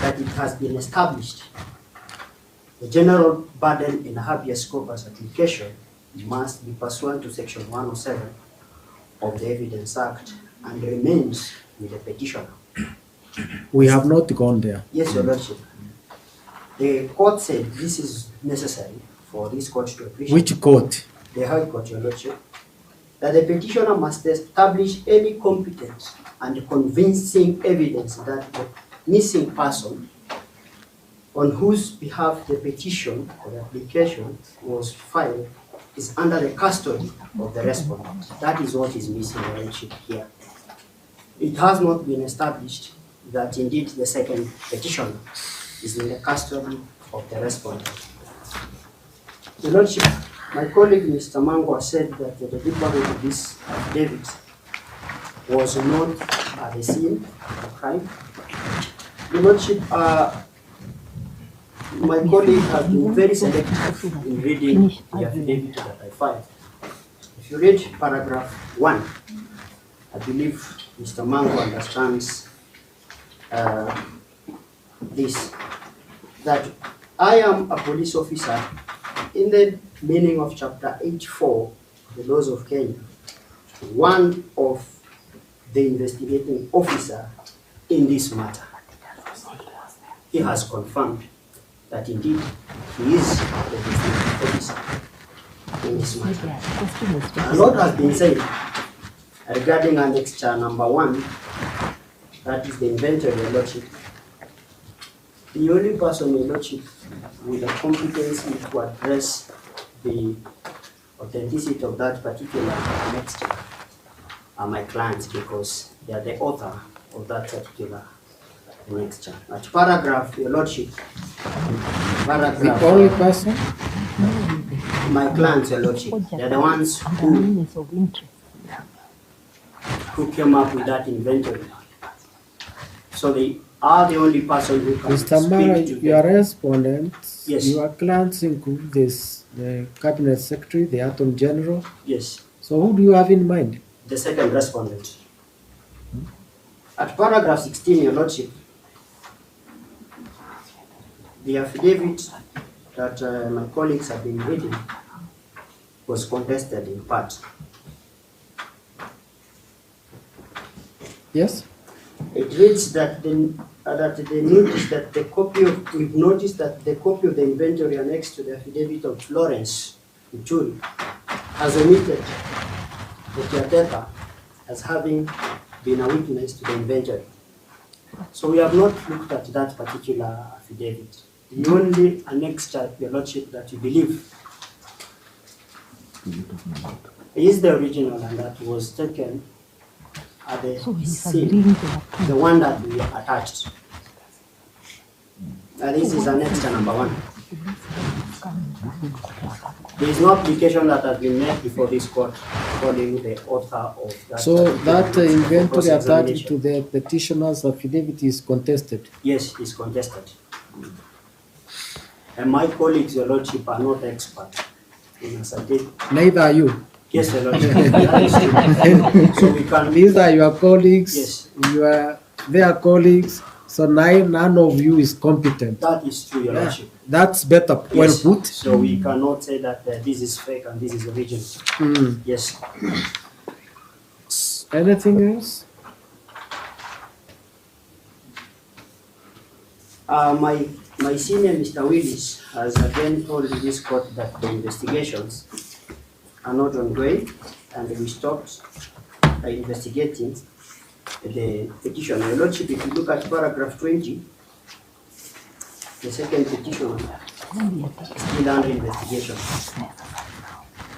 that it has been established the general burden in habeas corpus application must be pursuant to Section 107 of the Evidence Act and remains with the petitioner. We have not gone there. Yes, Your Lordship. The court said this is necessary for this court to appreciate. Which court? The High Court, Your Lordship, that the petitioner must establish any competent and convincing evidence that the missing person on whose behalf the petition or the application was filed is under the custody of the respondent. That is what is missing, Your Lordship, here. It has not been established that indeed the second petitioner is in the custody of the respondent. Your Lordship, my colleague Mr. Mangwa said that the delivery of this affidavit was not at the scene of the crime. Your Lordship, my colleague has been very selective in reading the affidavit that I filed. If you read paragraph 1, I believe Mr. Mangwa understands this, that I am a police officer in the meaning of chapter 84 of the laws of Kenya, one of the investigating officer in this matter. He has confirmed that indeed he is the investigating officer in this matter. A lot has been said regarding annexure number 1, that is the inventory, Your Lordship. The only person, Your Lordship, with the competency to address the authenticity of that particular annexure are my clients, because they are the author of that particular annexure. At paragraph, Your Lordship, paragraph, The only person? my clients, Your Lordship, they are the ones who came up with that inventory. So they are the only person who can Mr. Mara, speak to your them. respondents, Yes. your clients include this, the Cabinet Secretary, the Attorney General. Yes, So who do you have in mind? the second respondent. At paragraph 16, Your Lordship, the affidavit that my colleagues have been reading was contested in part. Yes? It reads that we've noticed that the copy of the inventory annexed to the affidavit of Florence Uchuri has omitted the caretaker as having been a witness to the inventory. So we have not looked at that particular affidavit. The only annexed, Your Lordship, that we believe is the original and that was taken at the scene, the one that we attached. And this is annexed number 1. There is no application that has been made before this court according the author of that. So that inventory attached cross-examination. to the petitioner's affidavit is contested. Yes, it's contested. And my colleagues, Your Lordship, are not expert in a certain. Neither are you. Yes, Your Lordship. That is true. So we can. These are your colleagues. Yes. You are their colleagues. So none of you is competent. That is true, Your Yeah, Lordship. that's better. Well Yes. put. So we cannot say that this is fake and this is original. Mm. Yes. Anything else? My senior, Mr. Willis, has again told this court that the investigations are not ongoing and we stopped investigating the petition. Your Lordship, if you look at paragraph 20, the second petition is still under investigation.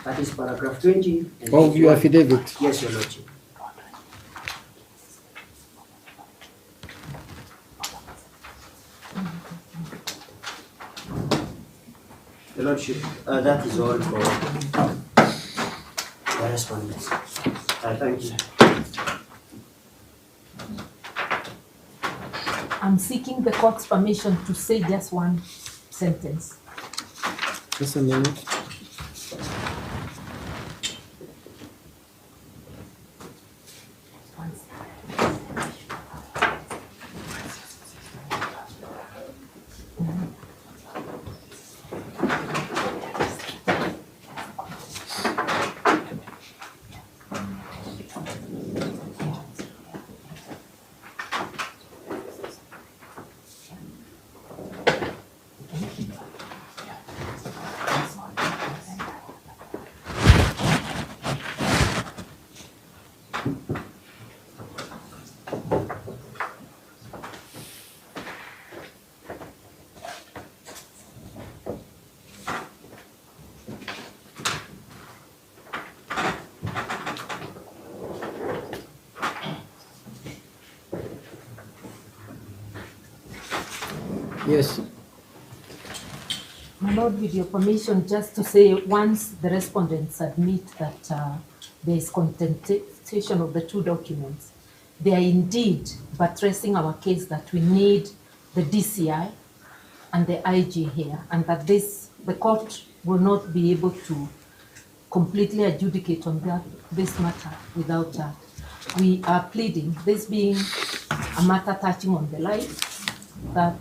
That is paragraph 20. And Of your 21. affidavit. Yes, Your Lordship. Your Lordship, that is all for the respondents. Thank you. I'm seeking the court's permission to say just one sentence. Just a minute. Yes. My Lord, with your permission, just to say, once the respondents admit that there is contestation of the two documents, they are indeed buttressing our case that we need the DCI and the IG here, and that the court will not be able to completely adjudicate on this matter without that. We are pleading, this being a matter touching on the life, that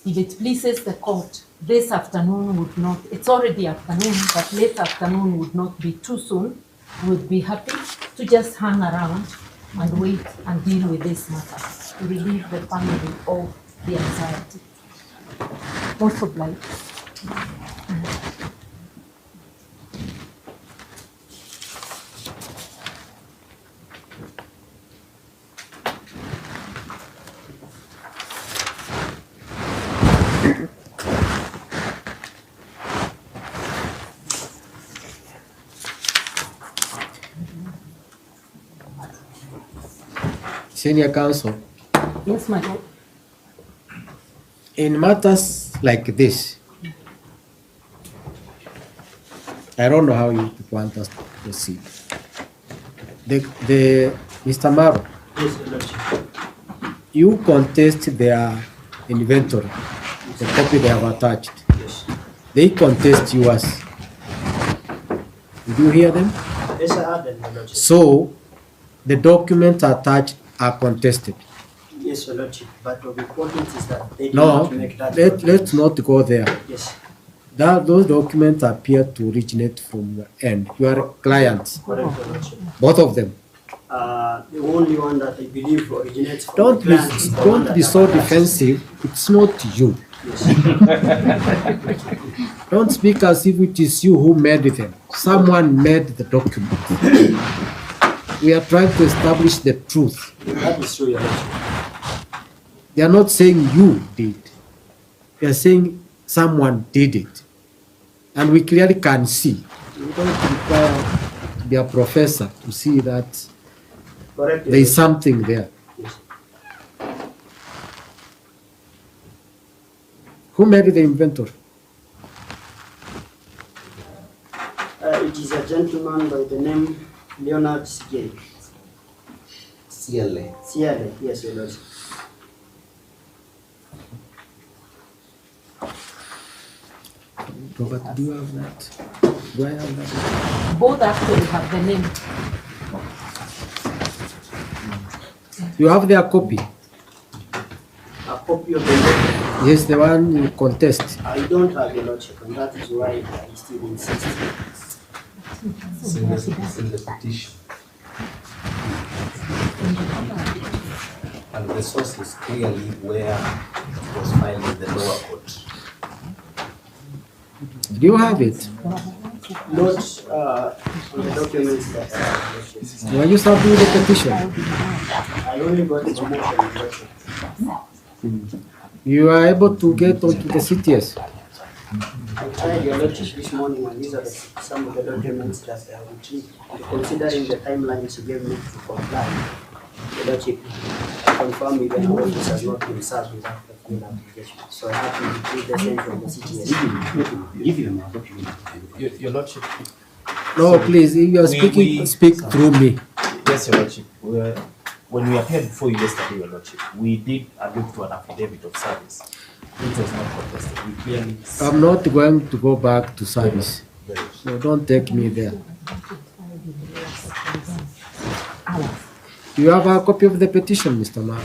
if it pleases the court, this afternoon would not, it's already afternoon, but late afternoon would not be too soon. We would be happy to just hang around and wait and deal with this matter to relieve the family of the anxiety. Most obliged. Senior counsel, Yes, my lord. in matters like this, I don't know how you want us to proceed. Mr. Maro, Yes, Your Lordship. you contest their inventory, the copy they have attached. Yes. They contest yours. Did you hear them? Yes, I have them, Your Lordship. So, the documents attached are contested. Yes, Your Lordship. But the important is that they do No, not make that. let's not go there. Yes. Those documents appear to originate from your end, your clients, Correct, Your Lordship. both of them. The only one that I believe originates from the client is the one Don't that be I've so attached. defensive. It's not you. Don't speak as if it is you who made them. Someone made the document. We are trying to establish the truth. That is true, Your Lordship. They are not saying you did. They are saying someone did it. And we clearly can see. We don't require to be a professor to see that Correct. there is something there. Yes. Who made the inventory? It is a gentleman by the name Leonard Sigel. CLA. Ciele, yes, Your Lordship. Robert, do you have that? Do I have that? Both actually have the name. You have their copy? A copy of the document. Yes, the one you contest. I don't have, Your Lordship, and that is why I still insist. It's in the petition. And the source is clearly where it was filed in the lower court. Do you have it? Not on the documents that I have. Were you submitting the petition? I only got the motion, Your Lordship. You are able to get onto the CTS? I tried, Your Lordship, this morning, and these are some of the documents that I have retrieved. Considering the timelines you gave me to comply, Your Lordship, I confirm even our office has not been served with that full application. So I have to retrieve the same from the CTS. Give them a document. Your Lordship. No, please, if you are speaking, speak through me. Yes, Your Lordship. When we appeared before you yesterday, Your Lordship, we did allude to an affidavit of service, which was not contested. We clearly. I'm not going to go back to service. So don't take me there. You have a copy of the petition, Mr. Mara?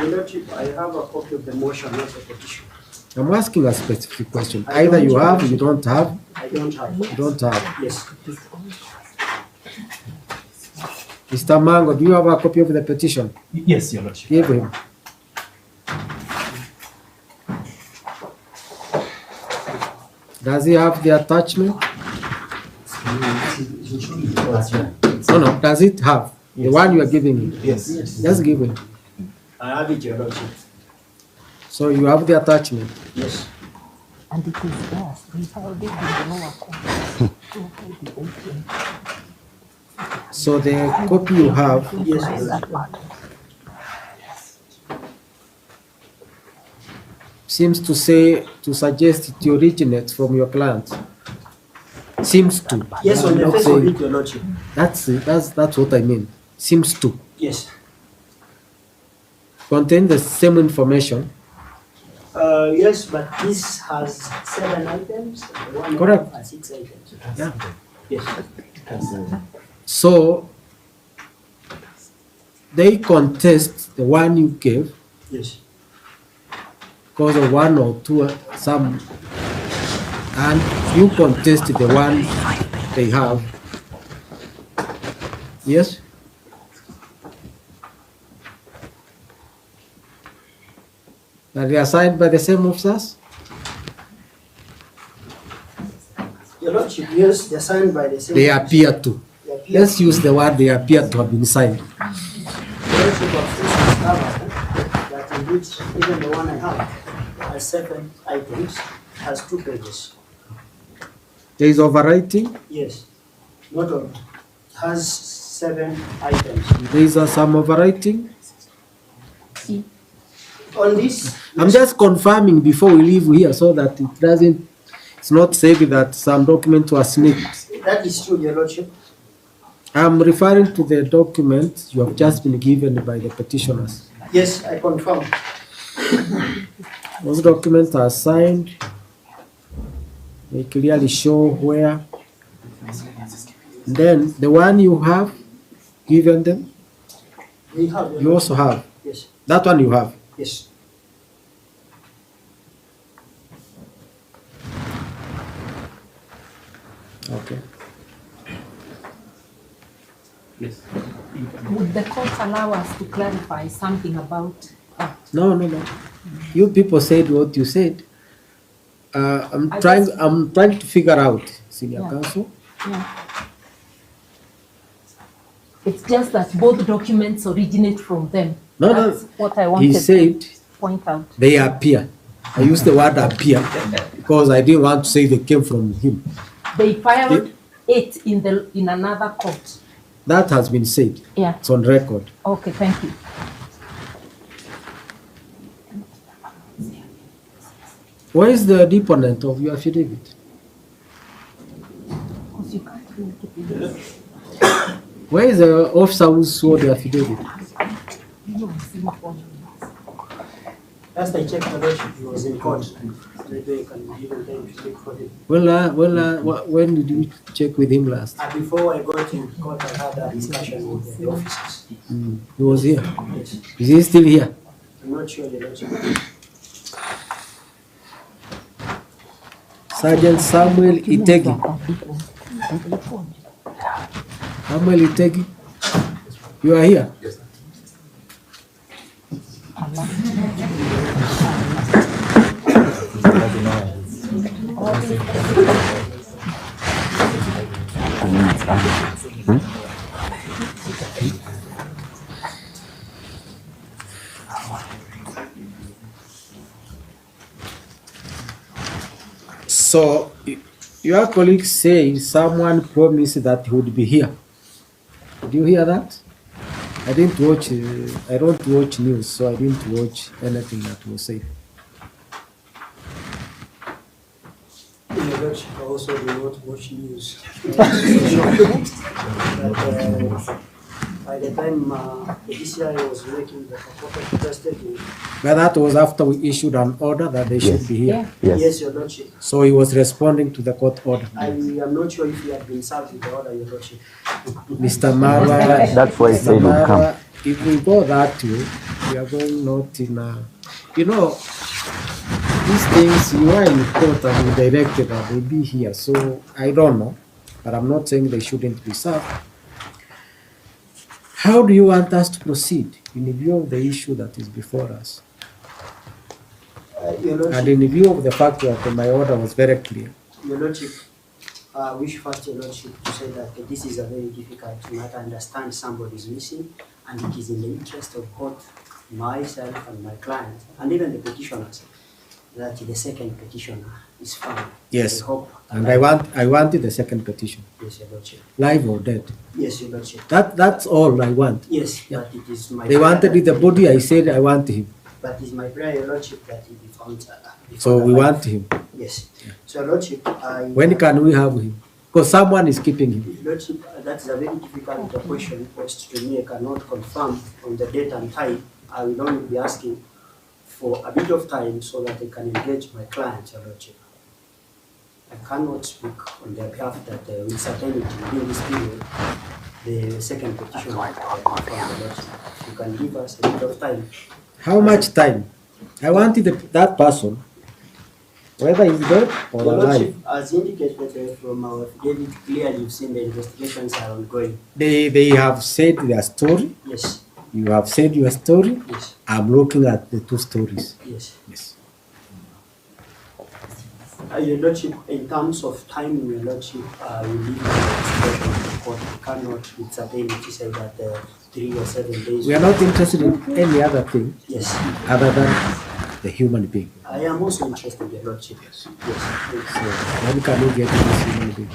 Your Lordship, I have a copy of the motion, not the petition. I'm asking a specific question. Either you have, you don't have, I don't have. you don't have. Yes. Mr. Mango, do you have a copy of the petition? Yes, Your Lordship. Give him. Does he have the attachment? No, no. Does it have? The one you are giving him? Yes. Just give him. I have it, Your Lordship. So you have the attachment. Yes. And it is there. We filed it in the lower court. So the copy you have, Yes, Your Lordship. seems to say, to suggest it originates from your client. Seems to. Yes, on the Not face of saying- it, Your Lordship. That's it. That's what I mean. Seems to Yes. contain the same information. Yes, but this has 7 items. The one Correct. has 6 items. Yeah. Yes. So they contest the one you gave Yes. because of one or two some, and you contest the one they have. Yes. Are they assigned by the same officers? Your Lordship, yes, they're signed by the same. They appear to. They appear Let's use the word they appear to have been signed. Your Lordship of this discovered that in which even the one I have has 7 items, has 2 pages. There is overwriting. Yes. Not all. Has 7 items. There is some overwriting. On this, I'm just confirming before we leave here so that it doesn't, it's not said that some document was sneaked. that is true, Your Lordship. I'm referring to the document you have just been given by the petitioners. Yes, I confirm. Those documents are signed. They clearly show where. Then the one you have given them, We have. Your you Lordship. also have. Yes. That one you have. Yes. Okay. Yes. Would the court allow us to clarify something about that? No, no, no. You people said what you said. I'm trying to figure out, senior Yeah. counsel. Yeah. It's just that both documents originate from them. No, That's what I He wanted said to point out. they appear. I used the word appear because I didn't want to say they came from him. They filed it in another court. That has been said. Yeah. It's on record. Okay, thank you. Where is the deponent of your affidavit? Because you can't really get it. Where is the officer who swore the affidavit? Last I checked, the lordship, he was in court. Maybe I can give him time to speak for him. When did you check with him last? Before I got to court, I had a discussion with the officers. He was here. Yes. Is he still here? I'm not sure the lordship. Sergeant Samuel Itegi. Samuel Itegi, you are here? Yes, sir. So, your colleague says someone promised that he would be here. Did you hear that? I didn't watch, I don't watch news, so I didn't watch anything that was said. Your lordship, I also do not watch news. But, by the time the DCI was making the purported press statement, But that was after we issued an order that they should be here. yes, your lordship. So he was responding to the court order. I am not sure if he had been served with the order, your lordship. Mr. Mara, That's why I said he'll come. Mara, if we go that way, we are going not in a, you know, these things, you are in court and you directed that they be here. So I don't know, but I'm not saying they shouldn't be served. How do you want us to proceed in view of the issue that is before us? Your lordship. And in view of the fact that my order was very clear. Your lordship, I wish first your lordship to say that this is a very difficult matter. I understand somebody is missing, and it is in the interest of both myself and my client, and even the petitioners, that the second petitioner is found. Yes. I hope. And I wanted the second petition, Yes, your lordship. live or dead. Yes, your lordship. That's all I want. Yes, Yeah. but it is my. They wanted prayer it, the body, I said I want him. But it is my prayer, your lordship, that he be found. Before So the we light. want him. Yes. So your lordship, I. When can we have him? Because someone is keeping him. Lordship, that is a very difficult question posed to me. I cannot confirm on the date and time. I will only be asking for a bit of time so that I can engage my client, Your Lordship. I cannot speak on their behalf that with certainty within this period, the second petition will come from the Lordship. You can give us a bit of time. How much time? I wanted that person, whether he's dead or Your alive. Lordship, as indicated from our affidavit, clearly you've seen the investigations are ongoing. They have said their story. Yes, You have said your story. yes, I'm looking at the two stories. yes. Yes. Your Lordship, in terms of time, Your Lordship, you leave the discretion of the court. You cannot with certainty say that 3 or 7 days. We are not interested in any other thing Yes, other than the human being. I am also interested, Your Lordship. Yes, So when can we get to this human being?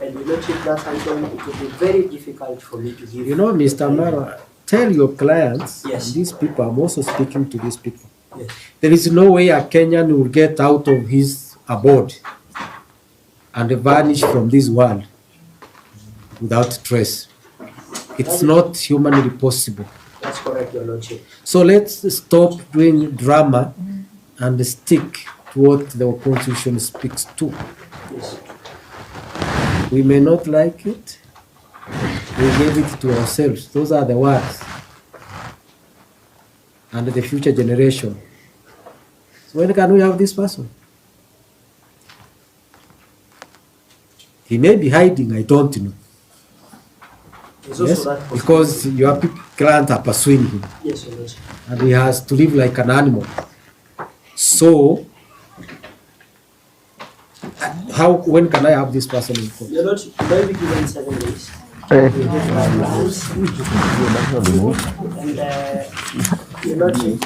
and Your Lordship, that I'm going, it will be very difficult for me to give. You know, Mr. Mara, tell your clients, Yes. and these people, I'm also speaking to these people. Yes, There is no way a Kenyan will get out of his abode and vanish from this world without trace. It's not humanly possible. that's correct, Your Lordship. So let's stop doing drama and stick to what the Constitution speaks to. Yes, We may not like it. We gave it to ourselves. Those are the words. And the future generation. So when can we have this person? He may be hiding, I don't know. There's also Yes, that because your clients are pursuing him, Yes, Your Lordship. and he has to live like an animal. So, when can I have this person in court? Your Lordship, will I be given 7 days? Eh. We give our plans. And Your Lordship,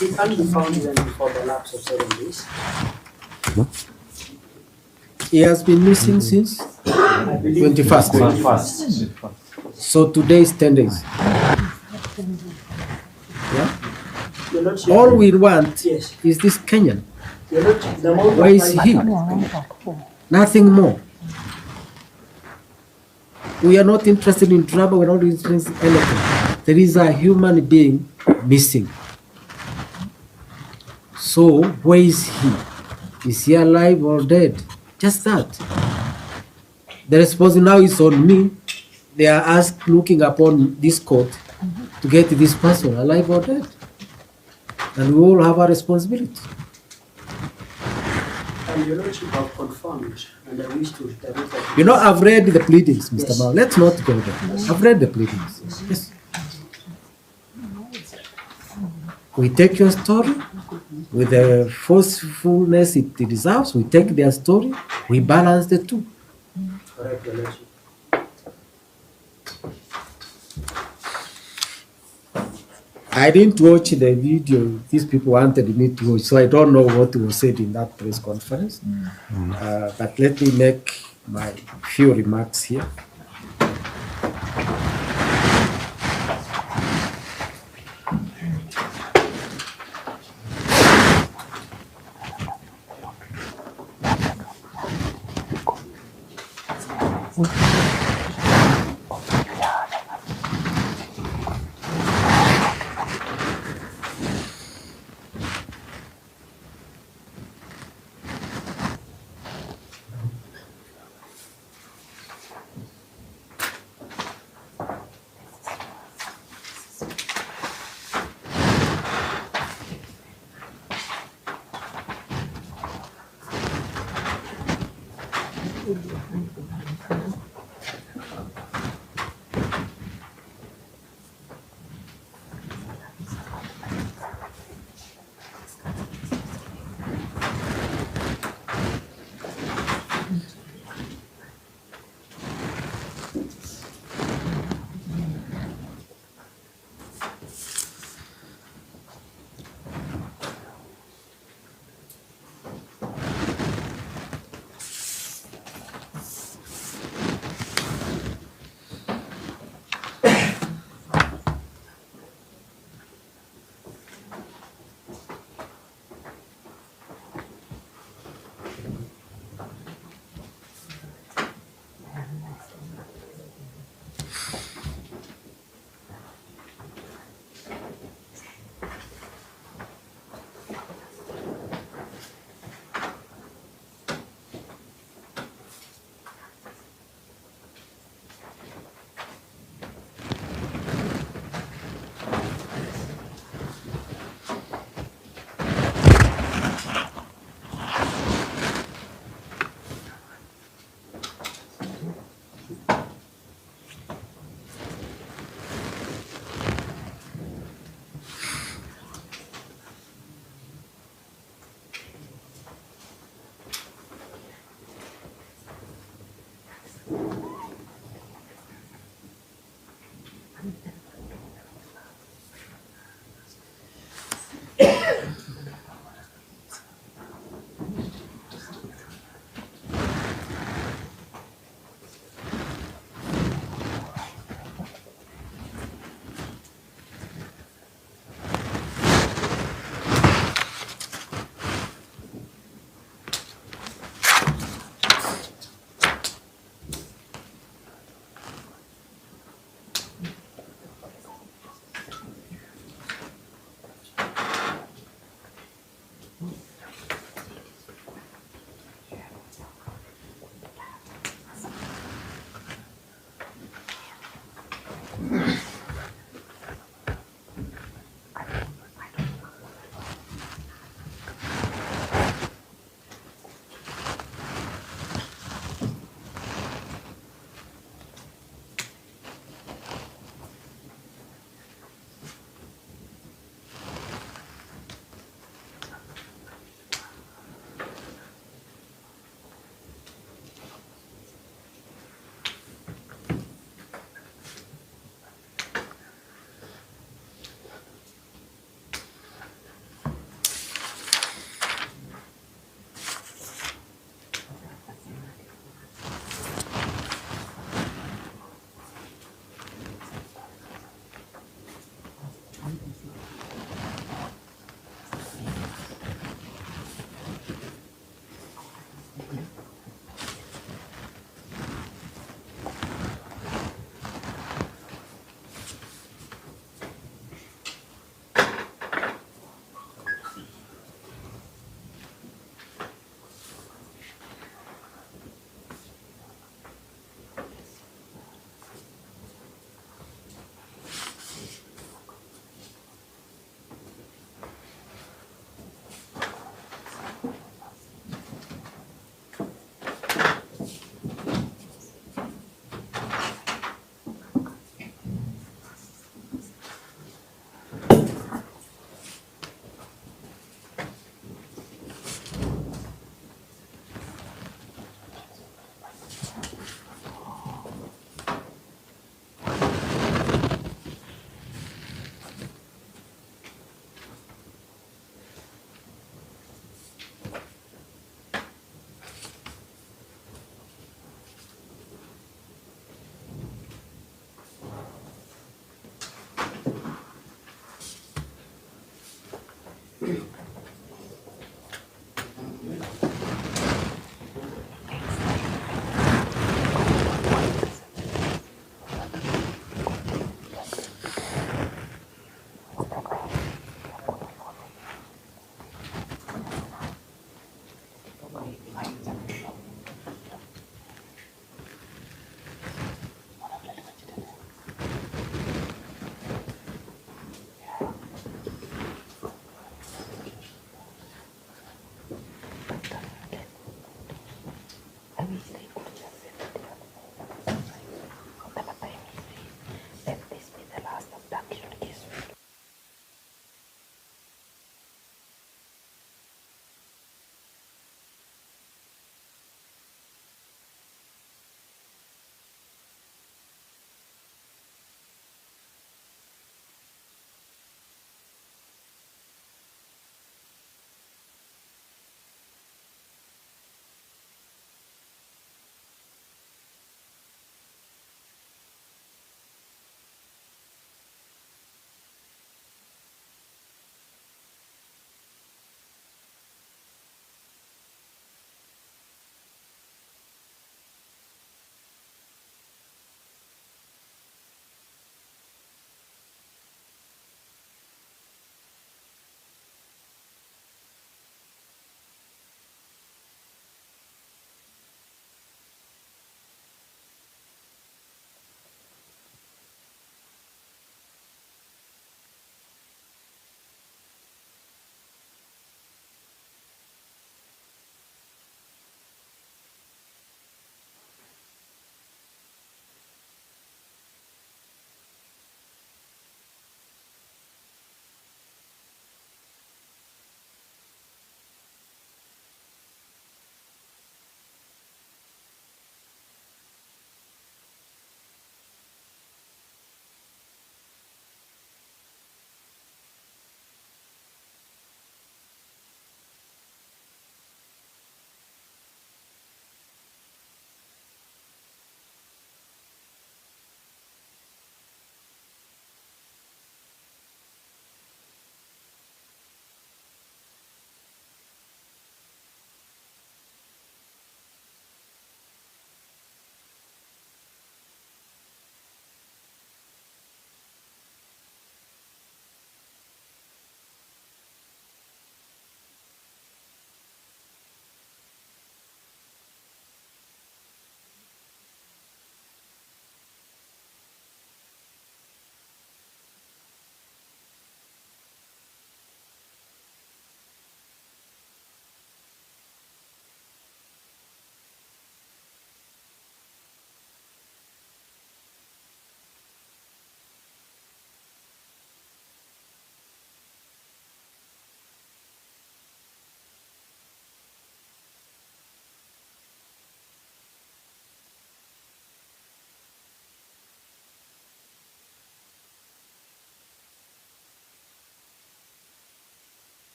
he can be found even before the lapse of 7 days. He has been missing since I believe 21st. 21st. So today is 10 days. Yeah? Your Lordship, All we want yes. is this Kenyan. Your Lordship, the amount Where of is time- he? Nothing more. We are not interested in trouble, we're not interested in anything. There is a human being missing. So, where is he? Is he alive or dead? Just that. The responsibility now is on me. They are looking upon this court to get this person alive or dead. And we all have a responsibility. And Your Lordship have confirmed, and I wish to direct that. You know, I've read the pleadings, Mr. Yes. Mao. Let's not go there. I've read the pleadings. Yes. We take your story with the forcefulness it deserves. We take their story. We balance the two. Correct, Your Lordship. I didn't watch the video these people wanted me to watch, so I don't know what was said in that press conference. But let me make my few remarks here.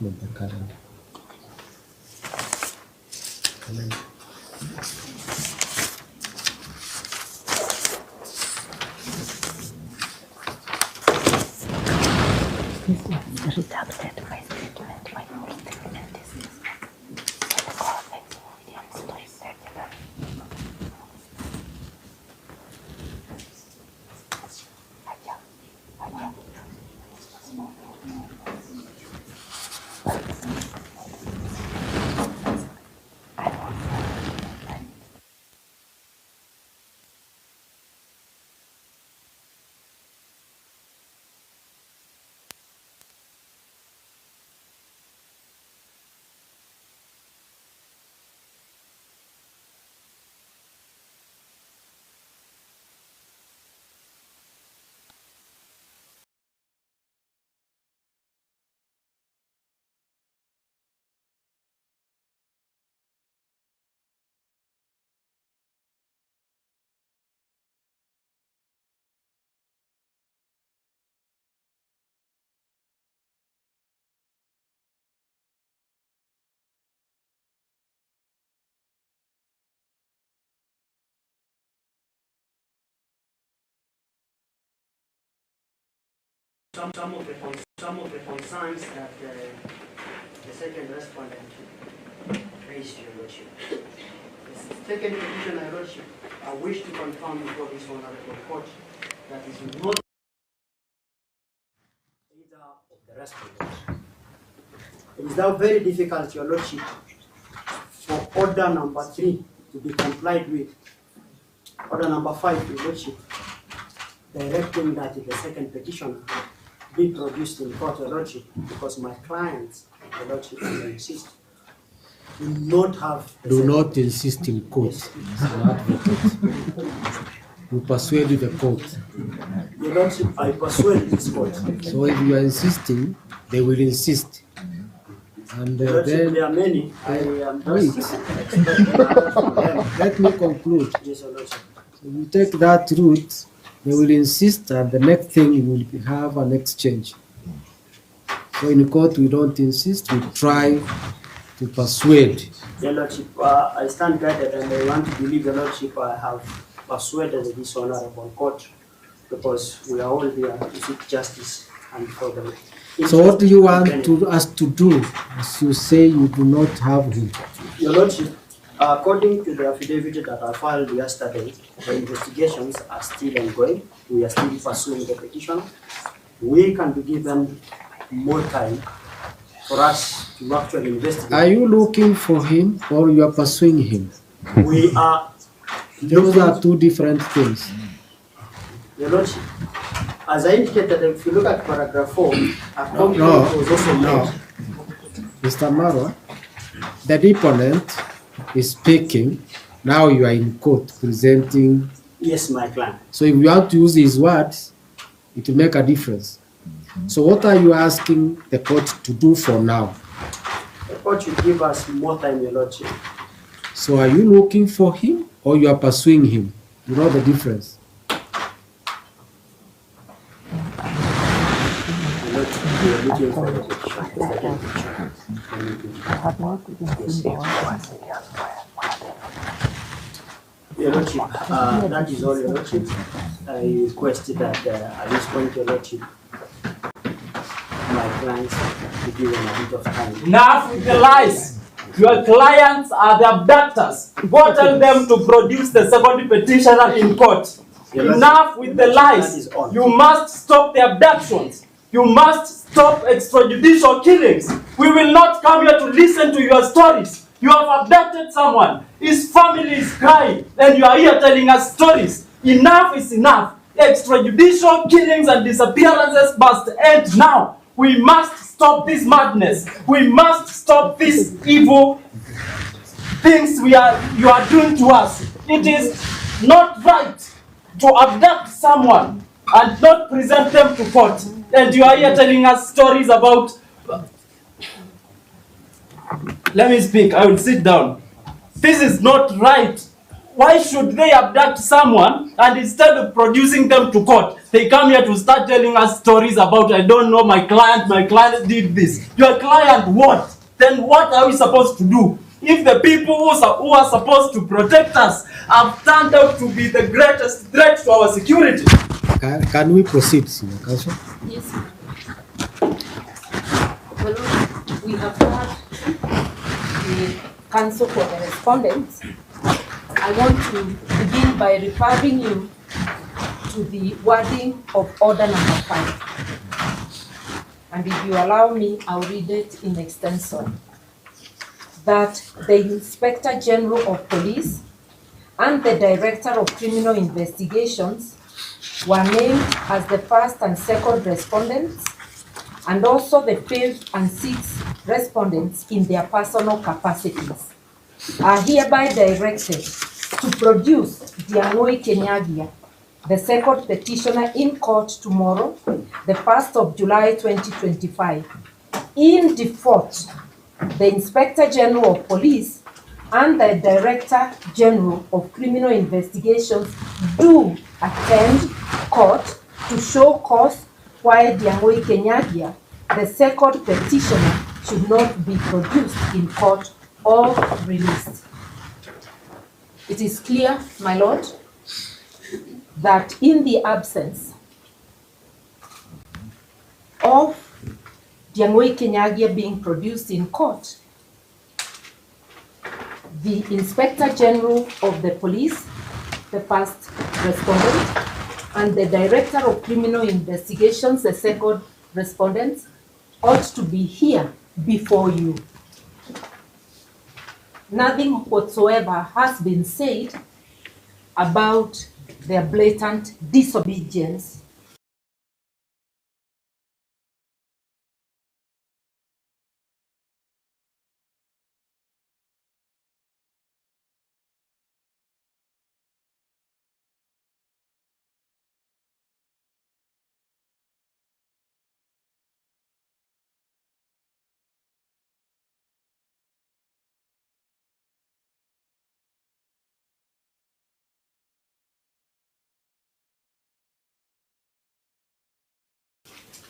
not the calendar. Calendar. This is redacted by statement by no statement is used. The correct obedience to statement. Some of the concerns that the second respondent raised, Your Lordship. The second petition, Your Lordship, I wish to confirm before this honorable court that is not either of the respondents. It is now very difficult, Your Lordship, for order number 3 to be complied with. Order number 5, Your Lordship, directing that the second petition be produced in court, Your Lordship, because my clients, Your Lordship, I insist, do not have... Do not insist in court. Yes. An advocate. You persuade the court. Your Lordship, I persuade this court. So if you are insisting, they will insist. And Your Lordship, then... there are many. I am Wait. just expecting another from them. Let me conclude. Yes, Your Lordship. If you take that route, they will insist, and the next thing you will have an exchange. So in court, we don't insist, we try to persuade. Your Lordship, I stand guided and I want to believe, Your Lordship, I have persuaded this honorable court because we are all here to seek justice and for the... So what do you want us to do, as you say you do not have him? Your Lordship, according to the affidavit that I filed yesterday, the investigations are still ongoing. We are still pursuing the petition. We can be given more time for us to actually investigate. Are you looking for him or you are pursuing him? We are... Those are two different things. Your Lordship, as I indicated, if you look at paragraph 4, a complaint No, was also no. made. Mr. Marwa, the deponent is speaking. Now you are in court presenting. Yes, my client. So if you want to use his words, it will make a difference. So what are you asking the court to do for now? The court should give us more time, Your Lordship. So are you looking for him or you are pursuing him? You know the difference. Your Lordship, we are looking for the petition, the second petition. I have not even seen the one. Your Lordship, that is all, Your Lordship. I request that at this point, Your Lordship, my clients be given a bit of time. Enough with the lies. Your clients are the abductors. Go tell them to produce the second petitioner in court. Enough with the lies. You must stop the abductions. You must stop extrajudicial killings. We will not come here to listen to your stories. You have abducted someone. His family is crying, and you are here telling us stories. Enough is enough. Extrajudicial killings and disappearances must end now. We must stop this madness. We must stop these evil things you are doing to us. It is not right to abduct someone and not present them to court. And you are here telling us stories about... Let me speak. I will sit down. This is not right. Why should they abduct someone and instead of producing them to court, they come here to start telling us stories about, I don't know, my client did this. Your client what? Then what are we supposed to do? If the people who are supposed to protect us have turned out to be the greatest threat to our security. Can we proceed, Senior Counsel? Yes, ma'am. Well, we have heard the counsel for the respondents. I want to begin by referring you to the wording of order number 5. And if you allow me, I'll read it in extenso. That the Inspector General of Police and the Director of Criminal Investigations were named as the first and second respondents, and also the fifth and sixth respondents in their personal capacities, are hereby directed to produce Diang'ui Kinyagia, the second petitioner, in court tomorrow, the 1st of July 2025. In default, the Inspector General of Police and the Director General of Criminal Investigations do attend court to show cause why Diang'ui Kinyagia, the second petitioner, should not be produced in court or released. It is clear, my Lord, that in the absence of Diang'ui Kinyagia being produced in court, the Inspector General of the Police, the first respondent, and the Director of Criminal Investigations, the second respondent, ought to be here before you. Nothing whatsoever has been said about their blatant disobedience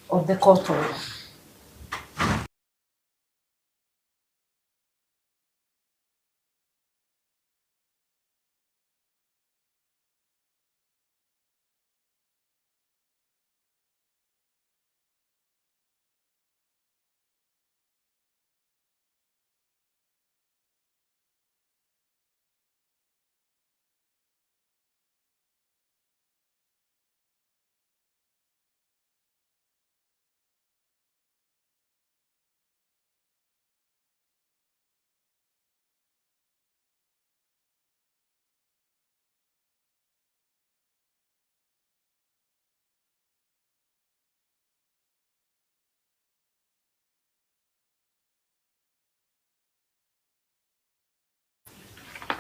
of the court order.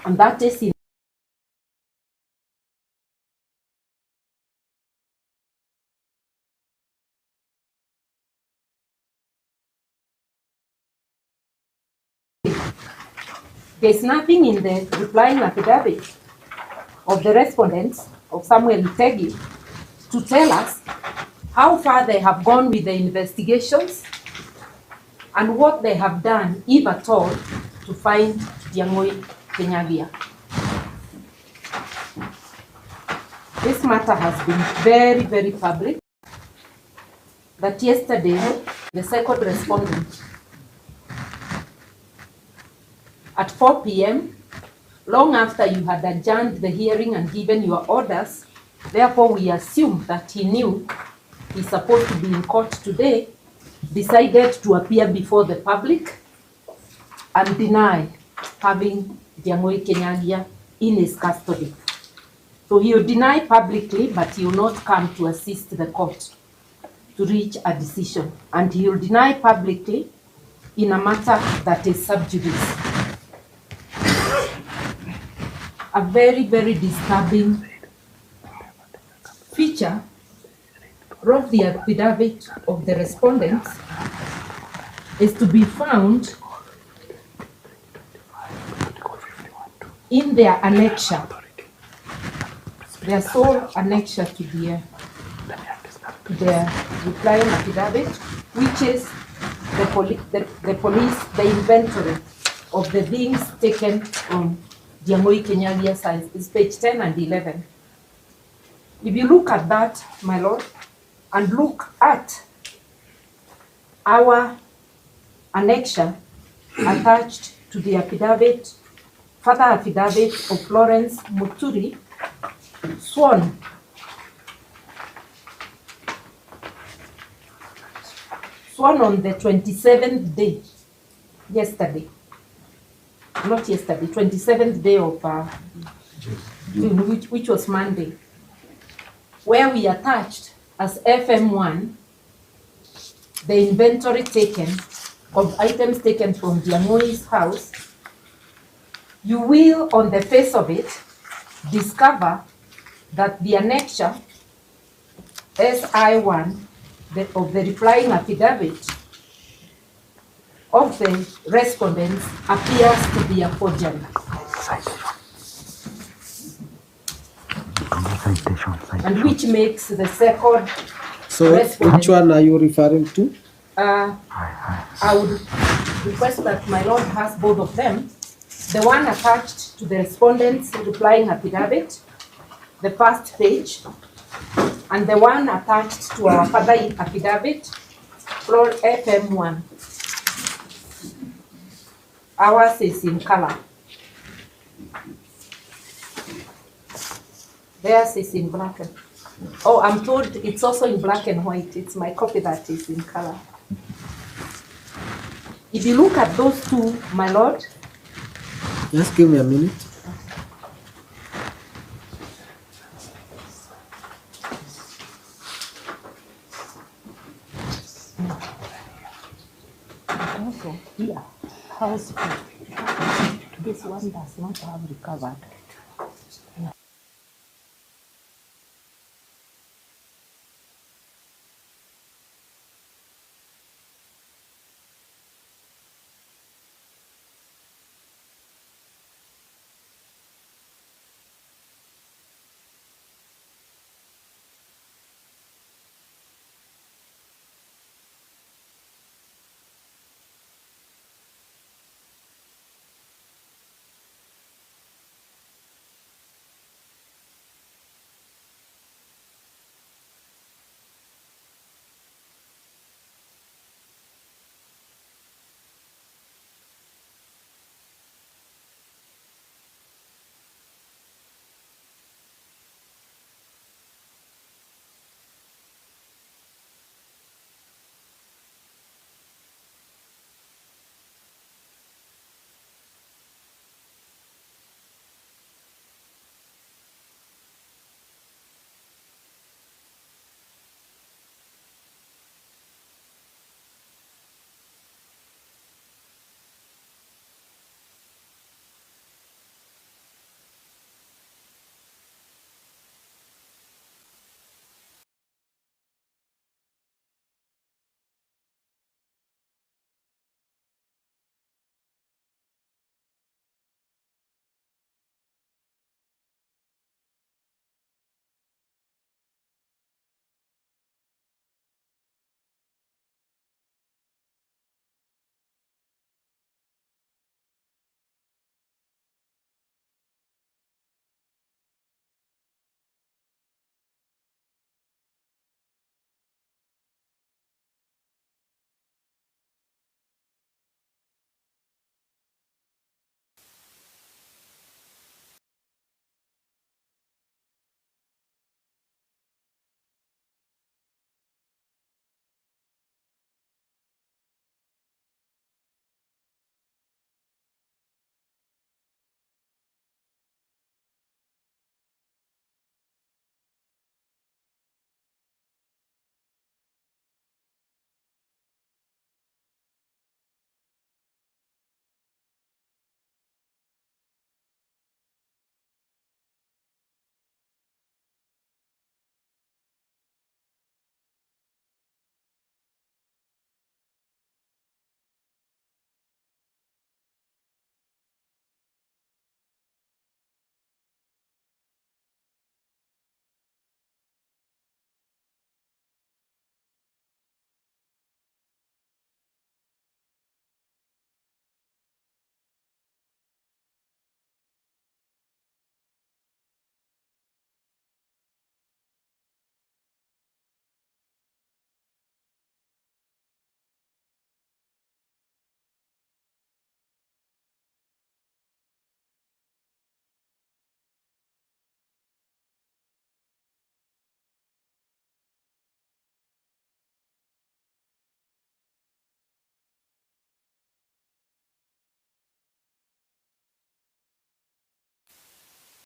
And that is in there's nothing in the replying affidavit of the respondents of Samuel Itegi to tell us how far they have gone with the investigations and what they have done, if at all, to find Diang'ui Kinyagia. This matter has been very, very public. That yesterday, the second respondent, at 4 p.m., long after you had adjourned the hearing and given your orders, therefore we assume that he knew he's supposed to be in court today, decided to appear before the public and deny having Diang'ui Kinyagia in his custody. So he will deny publicly, but he will not come to assist the court to reach a decision. And he will deny publicly in a matter that is sub judice. A very, very disturbing feature of the affidavit of the respondents is to be found in their annexure, their sole annexure to the to their replying affidavit, which is the inventory of the things taken from Diamoi KINYAGI size. It's page 10 and 11. If you look at that, my lord, and look at our annexure attached to the affidavit, further affidavit of Florence Muturi, sworn on the 27th day, yesterday, not yesterday, 27th day of June, which was Monday, where we attached as FM1 the inventory taken of items taken from Diamoi's house. You will, on the face of it, discover that the annexure SI1 of the replying affidavit of the respondents appears to be a forgery. And which makes the second So which one are you referring to? I would request that my lord has both of them. The one attached to the respondent's replying affidavit, the first page, and the one attached to our further affidavit, floor FM1. Ours is in color. Theirs is in black. Oh, I'm told it's also in black and white. It's my copy that is in color. If you look at those two, my lord. Just give me a minute. Also, here, house, this one does not have recovered.